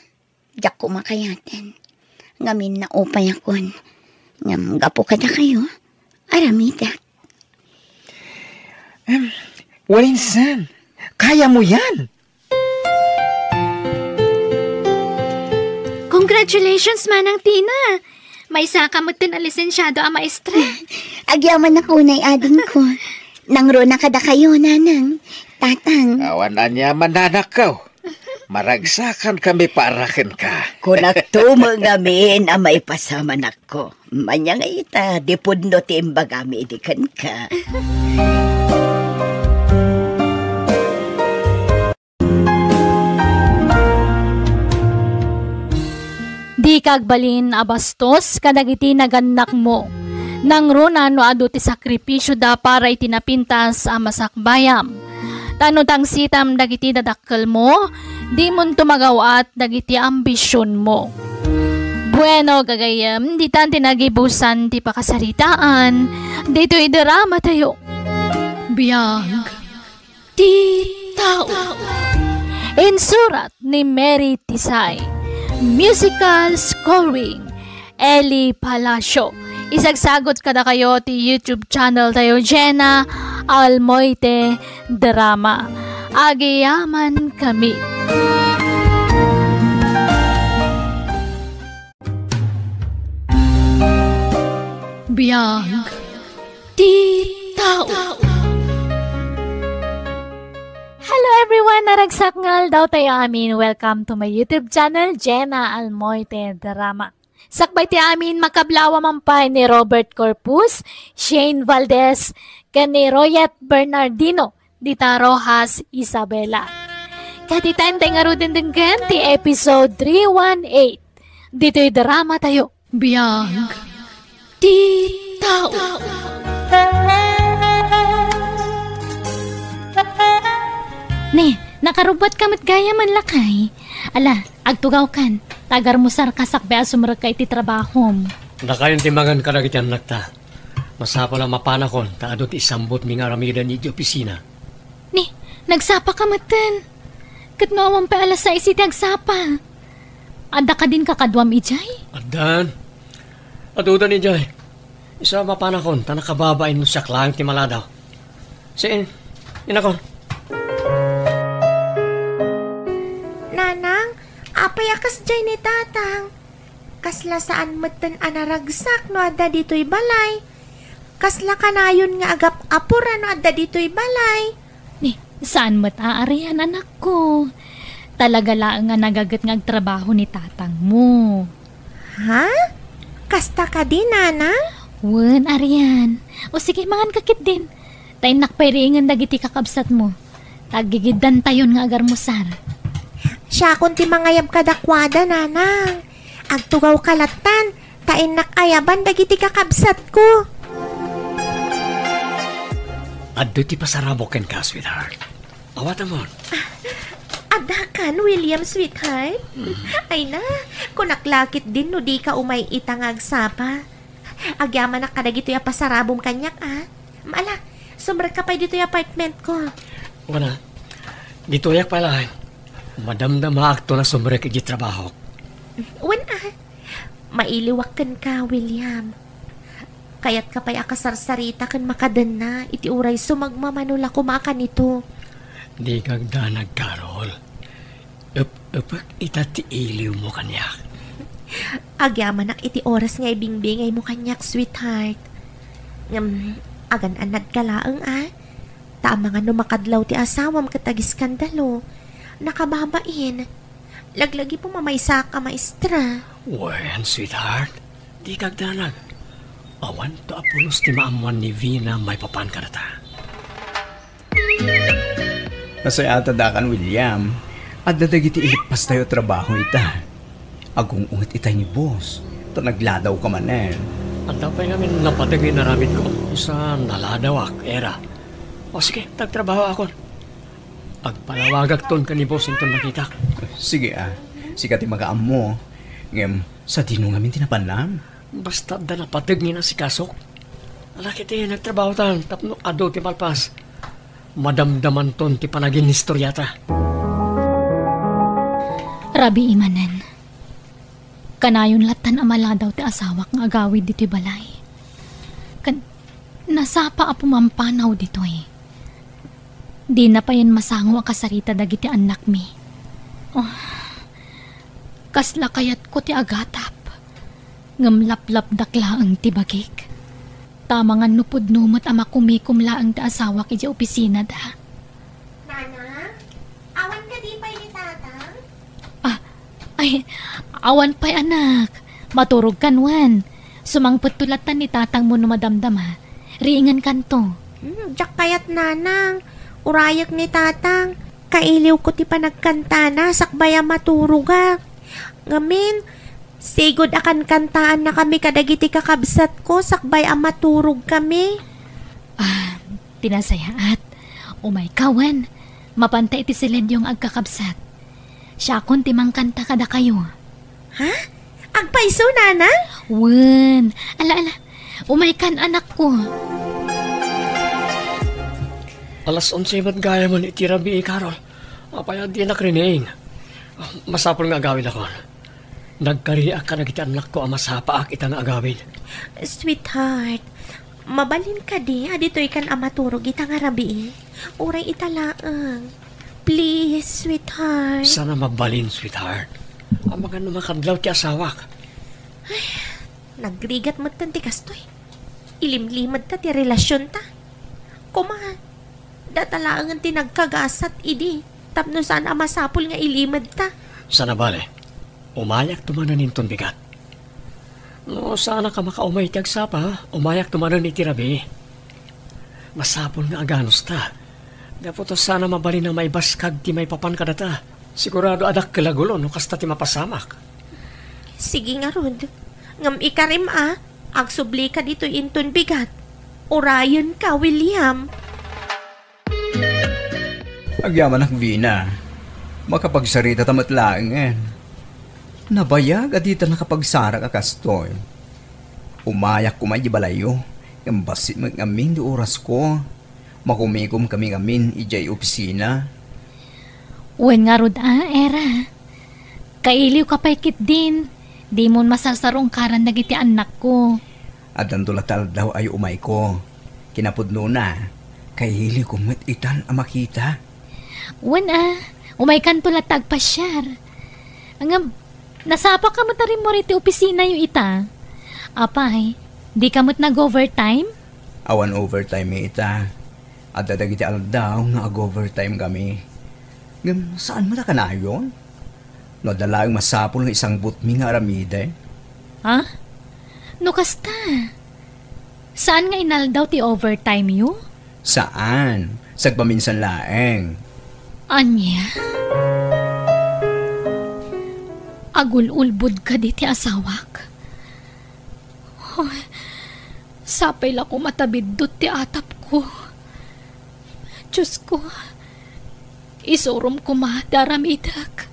Diyak ko makayatan. Ngamin na upay akon. Ngam gapo kada kayo. Aramidak. Walinsan, kaya mo yan. Congratulations, Manang Tina! May saka mo tin alisensyado ang maestre. Agyaman ako na'y ading ko. Nangro na kada kayo, nanang. Tatang. Awan anya mananakaw. Maragsakan kami parakin ka. Kunak tumangamin ang maipasama nako. Manya nga ita, di pudno timbagami idikan ka. Di kagbalin abastos kadagiti naganak mo. Nang runa no adu ti sakripisyo da para itinapintas a masakbayam. Tanutang sitam dagiti dadakkel mo, di mon tumagawat dagiti ambisyon mo. Bueno, gagayam, di tan tinagibusan ti pakasaritaan, dito idrama tayo. Biyag, ti tao. Insurat ni Mary Tisay. Musical scoring, Eli Palacio. Isagsagot kada kayo ti YouTube channel tayo, Jenna Almoite Drama. Agiyaman kami. Biyag, ti tao. Hello everyone! Naragsak ngal daw tayo amin. Welcome to my YouTube channel, Jenna Almoite Drama. Sakbay ti amin makablawa mampay ni Robert Corpus, Shane Valdez, ken ni Royet Bernardino, dita Rojas Isabela. Katitan tayo nga rudendenggan ti episode 318. Dito'y drama tayo. Biyag ti tao. Ne, nakarubat kamit gaya man lakay. Ala, agtugaw kan. Tagar mo sar kasakbe asumrag ka iti trabahom. Nakayon timangan ka na kityan nakta. Masapa lang mapanakon, taadot isambot mi nga ramidan iti opisina. Ni, nagsapa ka matan. Katnoawan pa alas 6 iti agsapa. Ada ka din kakadwam ijay? Adan. Adudan ni Jay. Isa mapanakon, tanakababain mo siya klang timaladaw. Siin, inakon. Nanang, apay akas jay ni tatang. Kasla saan matan anaragsak no adda dito'y balay. Kasla kanayon nga agap apura no adda dito'y balay. Ni, saan mo't aarihan anak ko? Talaga lang nga nagagat ng trabaho ni tatang mo. Ha? Kasta ka din, nanang? Wen, Arian. O sige, mangan kakit din. Tayo nakpairingan dagiti kakabsat mo. Tagigidan tayon nga agar mo, sar. Siya kung ti mangayab kadakwada, nanang. Agtugaw kalatan, tain nakayaban dagiti kakabsat ko. Addo ti pasaraboken ka, sweetheart. Awatan mo. Ada kan, William, sweetheart? Ay na, kunaklakit din no di ka umay itangag sapa. Agyaman na kadagito yung pasarabong kanyak, ah. Maala, sumber ka pa dito yung apartment ko. Wala. Dito yak pala. Madamdam akto na sumrek iti trabaho. Wana, mailiwakan ka, William. Kaya't kapay akasarsarita kan makadan na, iti uray sumagmamanula kumakan ito. Di kagdanag, Carol. Upak itati iliw mo kanyak. Agyaman nak iti oras nga ibingbingay mo kanyak, sweetheart. Agan anad ka laang, ah. Tama nga numakadlaw ti asawam katagis skandalo. Nakababain. Laglagi po mamaysa ka, maestra. Wen, sweetheart. Di kagdanag. Awan to apulos ti maamuan ni Vina may papan ka na ta. Masaya atadakan, William. At dadagiti ilipas tayo trabaho ita. Agong ungat itay ni boss. Ito nagladaw ka manen. Ang tapay namin napatagay na ramit ko. Isa naladawak, era. O sige, tagtrabaho ako. Pagpalawagak ton ka ni boss yung ton makita. Sige sikat yung magaam mo. Ngem, sa dino ngamin tinapanam. Basta da napatag na si Kasok. Alakit nagtrabaho tan, tapno ado ti malpas. Madamdaman ton ti panagin historyata. Rabi imanen. Kanayon latan amala daw ti asawak nga agawid dito'y balay. Nasapa a pumampanaw dito'y. Di na pa yan masango ang kasarita dagiti anak mi. Oh, kasla kayat ko ti agatap. Ngamlaplap dakla ang tibagik. Tamangan nupod numot ama kumikumla ang ti asawak iti opisina da. Nana, awan ka di pa ni tatang? Ay, awan pa'y anak. Maturog kanwan. Sumangpot tulatan ni tatang mo no madamdama. Riingan kanto. Diyak kayat nanang. Urayak ni tatang. Kailiw ko ti panagkanta na. Sakbaya maturuga. Ngamin, sigod akan kantaan na kami kadagiti kakabsat ko. Sakbaya maturog kami. Tinasayaat. Umay kawan. Mapantay iti siledyong agkakabsat. Siya kon timang kanta kada kayo. Ha? Agpaiso, nanang? Wen, ala, umay kan anak ko. Alas 11 ba't gaya man iti rabi, Carol? Apaya di nakrining. Masapol nga agawin ako. Nagkariak ka na kita anak ko, amasapaak ita nga agawin. Sweetheart, mabalin ka di, dito ikan amaturog ita nga rabi. Uray italaang. Please, sweetheart. Sana mabalin, sweetheart. Ang mga numakadlaw ti asawak. Ay, nagrigat mo tanti kastoy. Ilimlimad ta ti relasyon ta. Kuma, datalaangan ti nagkagasat idi. Tapno saan amasapol nga ilimad ta. Sana bale, umayak tumanan inton bigat. No, sana ka makaumay ti agsapa, umayak tumanon iti rabi. Masapon nga aganos ta. Dapat to sana mabali na may baskag ti may papan kadata. Sigurado adak kalagulo no kasta ti mapasamak. Sige nga, Rod. Ngam ikarim agsubli ka dito inton bigat. Orayon ka, William. Agyaman ang Vina. Makapagsarita tamat laing Nabayag adita nakapagsara ka kastoy. Umayak kumay di balayo. Ang basit mag-amin di oras ko. Makumikom kami ngamin ijay opisina. Wen nga Rod Era. Kailiw ka paikit din. Di mo masasarong karan nagiti anak ko. At ang tulatal daw ay umay ko. Kinapudno na. Kailiw kumit itan ang makita. Wen umay kan tulatag pasyar. Nasapa ka mo tarin mo riti opisina yung ita. Apay, di ka mo't nag-overtime? Awan overtime ita. At dadagiti daw nga ag-overtime kami. Saan mo na ka na yun? Nadala yung masapol ng isang butmi nga aramide. Ha? No kasta. Saan nga inaldaw ti overtime yu? Saan? Sagpaminsan laeng. Anya? Agul-ulbud ka di ti asawak. Oh, sapay la ko matabidot ti atap ko. Diyos ko, isurom ko daramidak.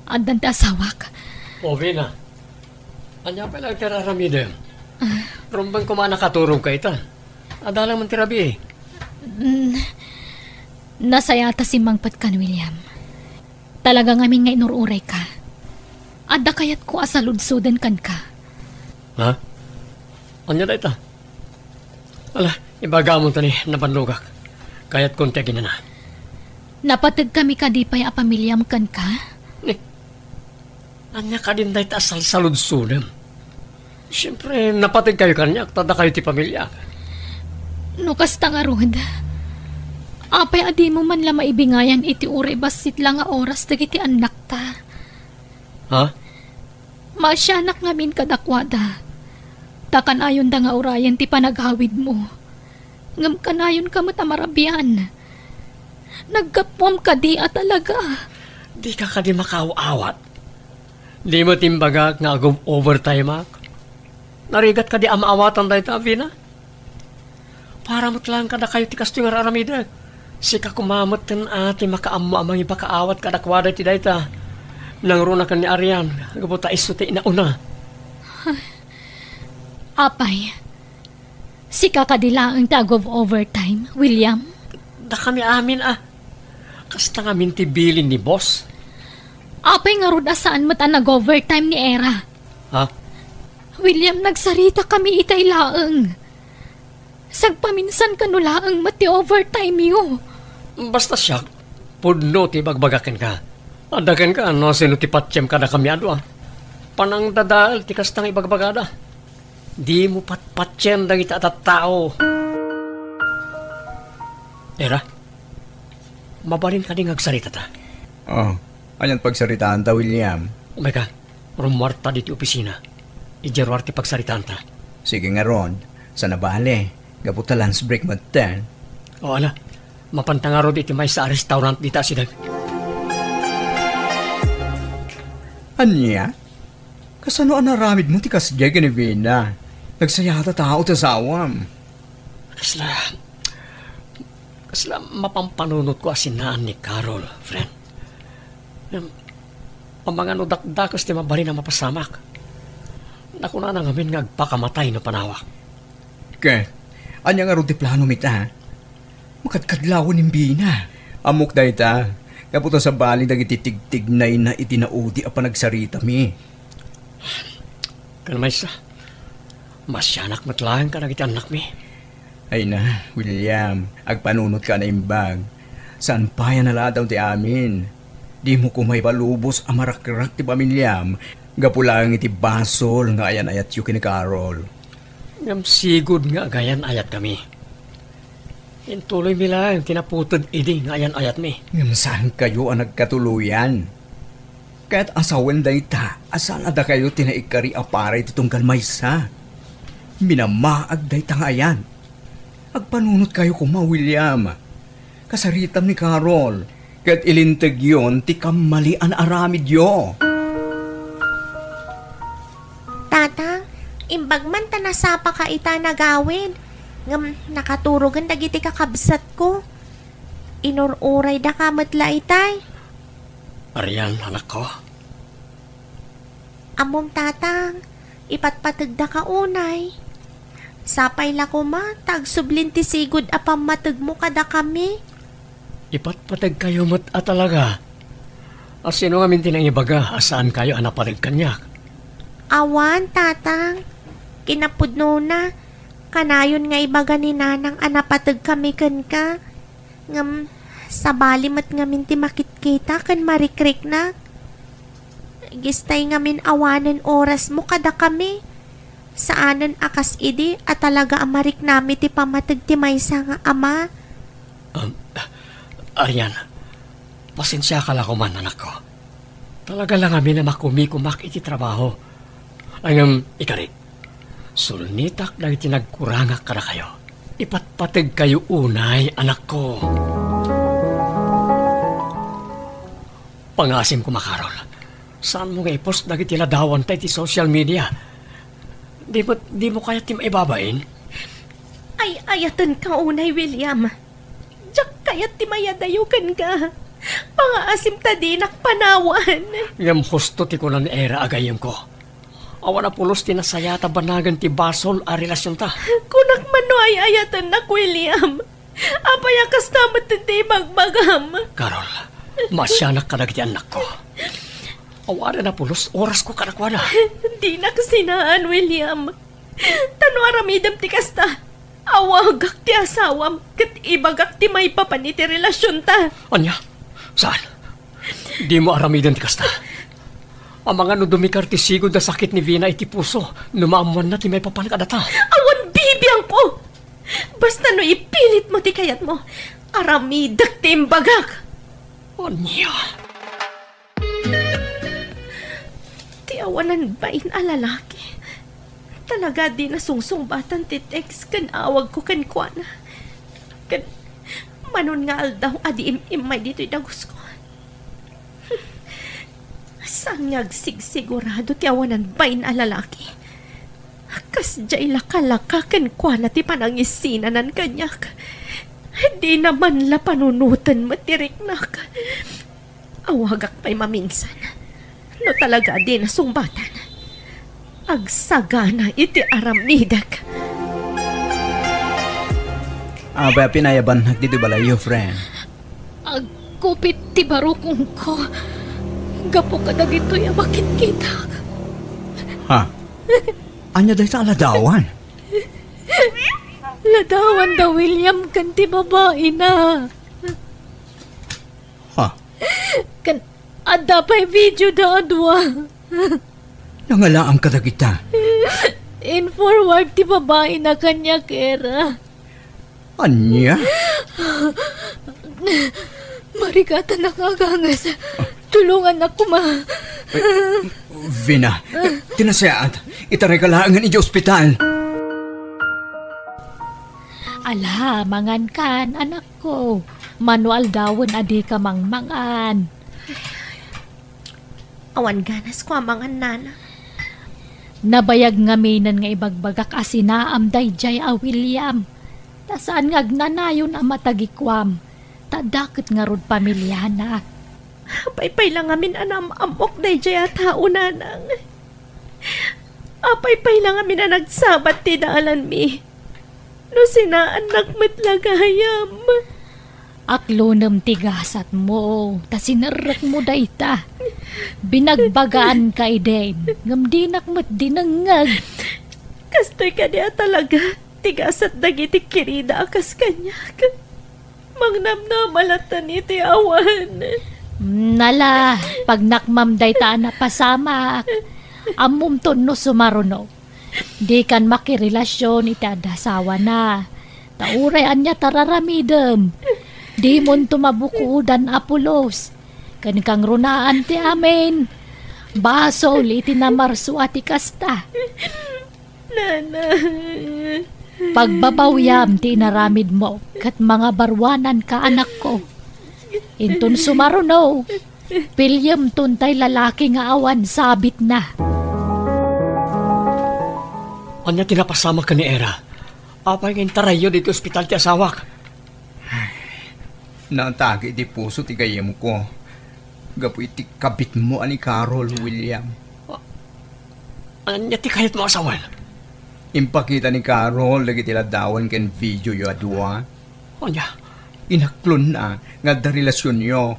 Andan ti asawak. O, Vina. Anya pa lang tiraramide. Rumbang kuma nakaturong ka ita. Adalang man tirabi Nasayata si Mangpat kan, William. Talaga ngamin nga inururay ka. Adda kayat ko asaludsudan kan ka. Ha? Anya na ita? Ala, ibagamon ta ni napanlugak. Kayat konti na. Napatid kami ka di pa'y apamilyam kan ka? Anya ka din dahi ta asal saludsudan. Siyempre, napatid kayo kanya, tada kayo ti pamilya. Nukas ta nga, Rod. Apay adi mo man la maibingayan iti uri basit lang nga oras dagiti anak ta. Ha? Masyanak ngamin kadakwada. Takan ayon da nga urayan ti panaghawid mo. Ngam kanayon ka matamarabian. Nagkapwam ka di talaga. Di ka di makaawat. Di mo timbaga nga overtime ak. Narigat ka di amaawatan dahi ta, Vina? Para matlang kada kayo ti kasto nga raramida. Sika kumamot ten ati makaammo amang ipakaawat kadakwada ti dayta. Nangruna kan ni Arian, gabuta iso ti inauna. Apay, sika kadilaang tagov overtime, William? Da kami amin Kasta nga mintibilin ni boss. Apay nga rod asaan mata nag-overtime ni Era. Ha? William, nagsarita kami itay laeng. Sagpaminsan kanulaang mati overtime yo. Basta siya, pudno ti bagbagakin ka. Adakan ka, no sino ti patsyem ka na kami Panang dadal, ti kastang ibagbagada. Di mo patpatsyen dang itatat tao. Era, mabalin ka din agsarita ta. Anyan pagsaritaan ta, William? Umay ka, rumwarta diti opisina. Ijerwar ti pagsaritaan ta. Sige nga, Rod. Sana bale. Gabuta lunch break magtan. O ala, mapantangaro diti may sa restaurant dita sidag. Anya? Kasano ang naramid mo ti kasjay ni Vina? Nagsayata tao ta sawam. Kasla mapampanunot ko asinaan ni Carol, friend. Ang mga nudakdakos ti mabali na mapasamak. Naku na ngamin nga agpakamatay na panawak. Anya nga ron ti plano mita? Makadkadlawon ng Bina. Amok dahi ta. Kaputa sa baling dagiti tigtignay na itinaudi a panagsarita mi. Kalmay sa. Masyanak matlahan ka nagiti anak mi. Ay na, William. Agpanunot ka na imbag. Saan pa yan naladaw ti amin? Di mo kumay palubos amarak-rak ti pamilyam. Gapulang iti basol nga ayan ayat yu kini Carol. Ngam sigod nga gayan ayat kami. Intuloy mi lang tinaputod idi nga ayan ayat mi. Ngam saan kayo ang nagkatuluyan? Kaya't asawan day ta, asan ada kayo tinaikari aparay titunggal maysa. Minamaag day ta nga ayan. Agpanunot kayo kuma, William. Kasaritam ni Carol, kaya't ilintag yon ti kamalian aramid yo. Tatang, imbag man ta nasapa ka ita nagawin. Ngam nakaturogan dagiti kakabsat ko. Inururay da kamatla itay. Arian, anak ko. Amom tatang, ipatpatag da ka unay. Sapay la ko ma, tagsublinti sigud apam matag mo kada kami. Ipatpatag kayo mo't talaga. Sino nga minti nang ibaga, asaan kayo anapatag kanyak? Awan, tatang. Kinapudno na. Kanayon nga ibaga ni nanang anapatag kami kan ka. Ngam, sabali mat nga minti makitkita kan marikrik na. Gistay nga min awanan oras mo kada kami. Saanan akas idi at talaga amarik nami ti pamatag ti maysa nga ama. Arian, pasensya ka lang man, anak ko. Talaga lang kami na makumikumak iti trabaho. Ayam, ikarik. Sulnitak na itinagkurangak ka na kayo. Ipatpatag kayo unay, anak ko. Pangasim ko, Makarol. Saan mo nga ipost na itinadawan tayo ti social media? Di mo kaya tim ibabain? Ay, ayatan ka unay, William. Diyak kayat ti mayadayukan ka. Pangaasim ta dinak panawan. Ngam husto ti ko na ni era agayim ko. Awa na pulos tinasayata banagan ti basol a relasyon ta. Kunak mano ay ayatan na, William. Apayakas tamat ti bagbagam. Carol, masyanak ka na giti anak ko. Awa na pulos, oras ko kanakwana. Di na kasinaan, William. Tano aramidam ti kasta. Awagak ti asawam, kat ibagak ti may papaniti relasyon ta. Anya? Saan? Di mo aramidan ti kasta. Ang mga nudumikar ti sigod na sakit ni Vina iti puso, numamuan na ti may papankadata. Awan bibiyang ko! Basta no ipilit mo ti kayat mo, aramidak ti imbagak. Anya? Ti awanan bain a lalaki. Talaga di na sungsungbatan ti text kan awag ko kan kuana. Kan manon nga aldaw adi imay dito'y dagos ko. Sanyag sigsigurado ti awanan bain a lalaki. Kas jay laka-laka kan kuana ti panangisinan kanyak. Di naman la panunutan matiriknak. Awagak pa'y maminsan. No talaga di na sungbatan. Agsagana iti aramidak. Aba, pinayaban dito balayo, friend. Agkupit ti barukong ko. Gapo ka na dito yung bakit kita. Ha? Anya dahi sa aladawan? Ladawan daw, William, kanti babae na. Ha? Kan, ada pa'y video da adwa. Nangalaang kadagita. In forward, ti babae na kanya, Kera. Anya? Marigata nakagangas. Tulungan ako, ma. Vina, tinasayaan. Itaray ka lang ang ospital. Ala, mangan kan, anak ko. Manual dawon adi ka mangmangan. Awan ganas ko amangan nana. Nabayag nga minan nga ibagbagak asinaam dayjay a William. Tasaan nga agnanayon a matagikwam. Tadakit nga rod pamilya na. Apay-pay lang amin anam-amok dayjay a tao nanang. Apay-pay lang amin na nagsabat tinaalan mi. No sinaan nagmatlagayam. Aklonem tigasat mo, ta sinerak mo dayta. Binagbagaan ka iden, ngam dinak mat dinangag. Kastoy ka niya talaga, tigasat dagiti kirida akas kanyak. Mangnamnamalatan iti awan. Nala, pag nakmam dayta na pasamak, amum no sumaruno. Di kan makirelasyon iti adasawa na. Taurean niya tararamidem. Di mon tumabukudan apulos. Kan kang runaan ti amin. Baso ulitin na marso ati kasta. Nana. Pagbabawyam ti inaramid mo kat mga barwanan ka anak ko. Intun sumaruno. Pilyam tuntay lalaki nga awan sabit na. Anya tinapasama ka ni Era. Apay ngayon tarayo dito ospital ti asawak. Naatagi di puso ti gayem ko. Gapu iti kabit mo ani Carol, William. Anya ti kahit mo asawan. Impakita ni Carol lagi tila dawan ken video yo adwa. Anya? Inaklon na nga da relasyon yo.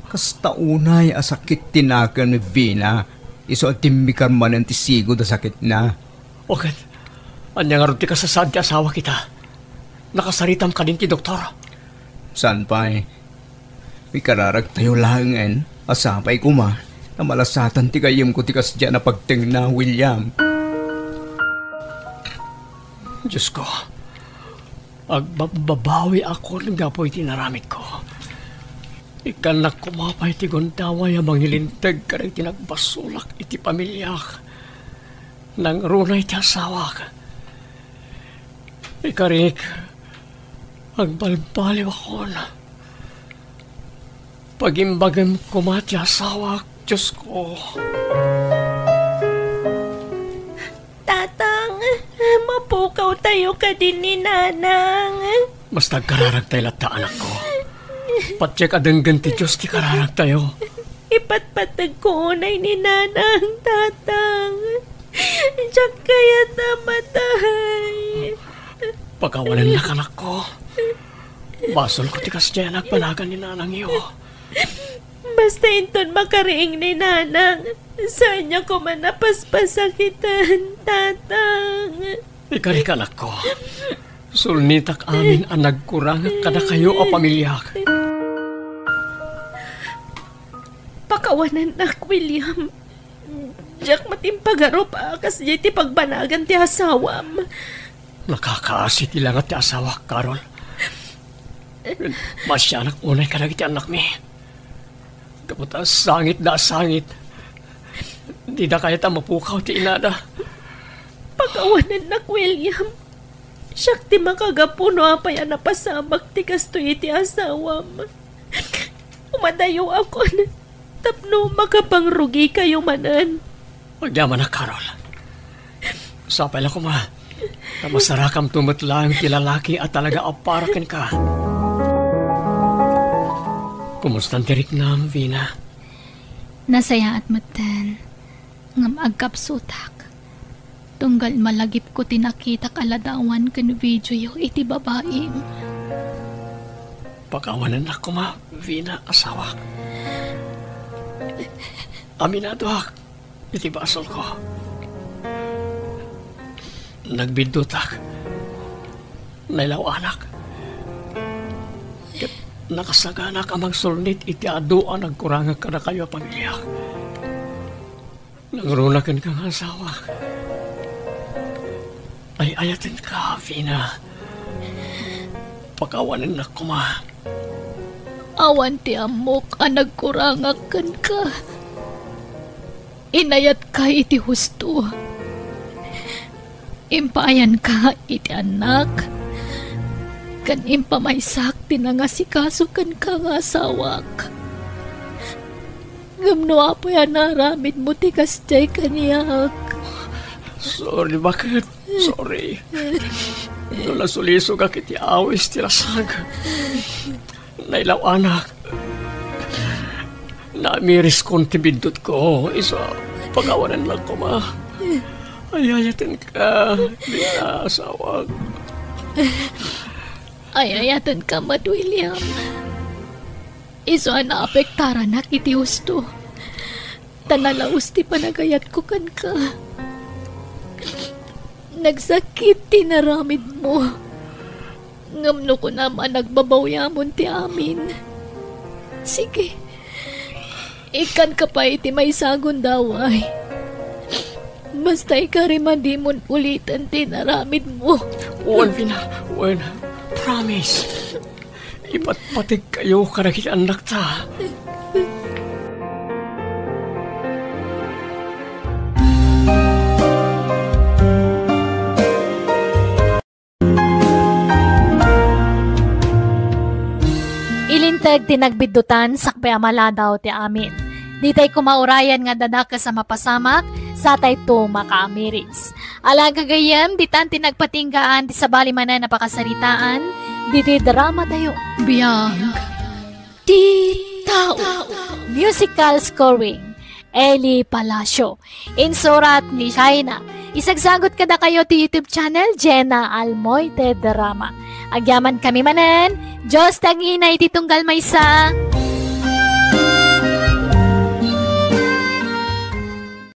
Kasta unay asakit tinakan ni Vina. Iso at timbikan man ang tisigo da sakit na. Okay. Anya nga rin ti kasasad ti asawa kita. Nakasaritam ka din ti doktor. San pa'y? May kararag tayo langan. Asapay ko ma. Na malasatan ti kayem ko ti kasdya na pagting na, William. Diyos ko. Agbabawi ako ng gapoy tinaramit ko. Ikanak kumapay ti guntaway amang nilintag ka rin tinagbasulak iti pamilyak. Nang runay ti asawak. Ikarik, agbalbaliw ako na. Pagimbagam kumati asawak, Diyos ko. Tatang, mapukaw tayo ka din ni Nanang. Mas nagkararag tayo latta anak ko. Patsyak adanggan ti Diyos ti kararag tayo. Ipatpatag ko unay ni Nanang, Tatang. Diyak kaya namatay. Pagkawalan na kanak ko. Basol ko ti kasya nagpanagan ni Nanang iyo. Basta inton makariing ni Nanang, saan niya ko man napaspasakitan, Tatang. Ikari kanak ko. Sulnitak amin ang nagkurang kada kayo o pamilyak. Pakawanan nak, William. Diyak matimpagarop akas di ti pagbanagan ti asawam. Nakakaasi ti lang at ti asawa, Carol. Masyanak unay ka ti anak mi. Kapot sangit da sangit. Di na kaya ta mapukaw ti inada. Pakawanan nak, William. Siyak ti makagapuno apay napasamak ti kastoy ti asawam. Umadayo ako na tapno makapangrugi kayo manan. Magyaman na, Carol. Sapay lang ko ma. Na masarakam tumatlang ti lalaki at talaga aparakan ka. Kumusta tirik na, Vina? Nasaya at matan. Ngam agkapsutak. Tunggal malagip ko tinakita kaladawan kan video yo iti babaeng. Pagkawanan ako ma, Vina, asawak. Aminado ak, iti basol ko. Nagbindutak. Nailaw anak. Nakasaganak amang sulnit iti aduan nagkuranga ka na kayo pamilya. Nangrunakan kang asawa. Ay ayatin ka, Vina. Pakawanan na kuma. Awan ti amok ang nagkurangakan ka. Inayat ka iti husto. Impayan ka iti anak. Kan impamaysak tinangasikaso kan ka nga asawak. Gamno apoy naramid mo ti kasjay kaniyak. Sorry, bakit? Sorry. Nula sulisog ak iti awis ti lasag. Nailaw anak. Namiris kong tibindot ko. Isa, pagawanan lang ko ma. Ayayatin ka. Di na asawag. Ayayatan ka, Mad William. Iso na apektara na kiti husto. Tanalaus ti panagayat ko kan ka. Nagsakit tinaramid mo. Ngamno ko naman nagbabawyamon ti amin. Sige. Ikan ka pa iti may sagon daway. Basta ikariman di mo ulitan tinaramid mo. Wan, Vina. Wan. Promise. Ipatpatig kayo karakit anak ta. Dagiti nagbidutan sakpe amala daw ti amin. Di tay kumaurayan nga dadak sa mapasamak sa tay to makaamiris. Alaga gayam, di tan tinagpatinggaan di sa balimanan na pakasaritaan, di drama tayo. Biyang ti tao. Musical scoring, Eli Palacio. Insurat ni Shaina. Isagsagot kada kayo ti YouTube channel, Jenna Almoite Drama. Agyaman kami manen, Diyos tanginay titunggal maysa.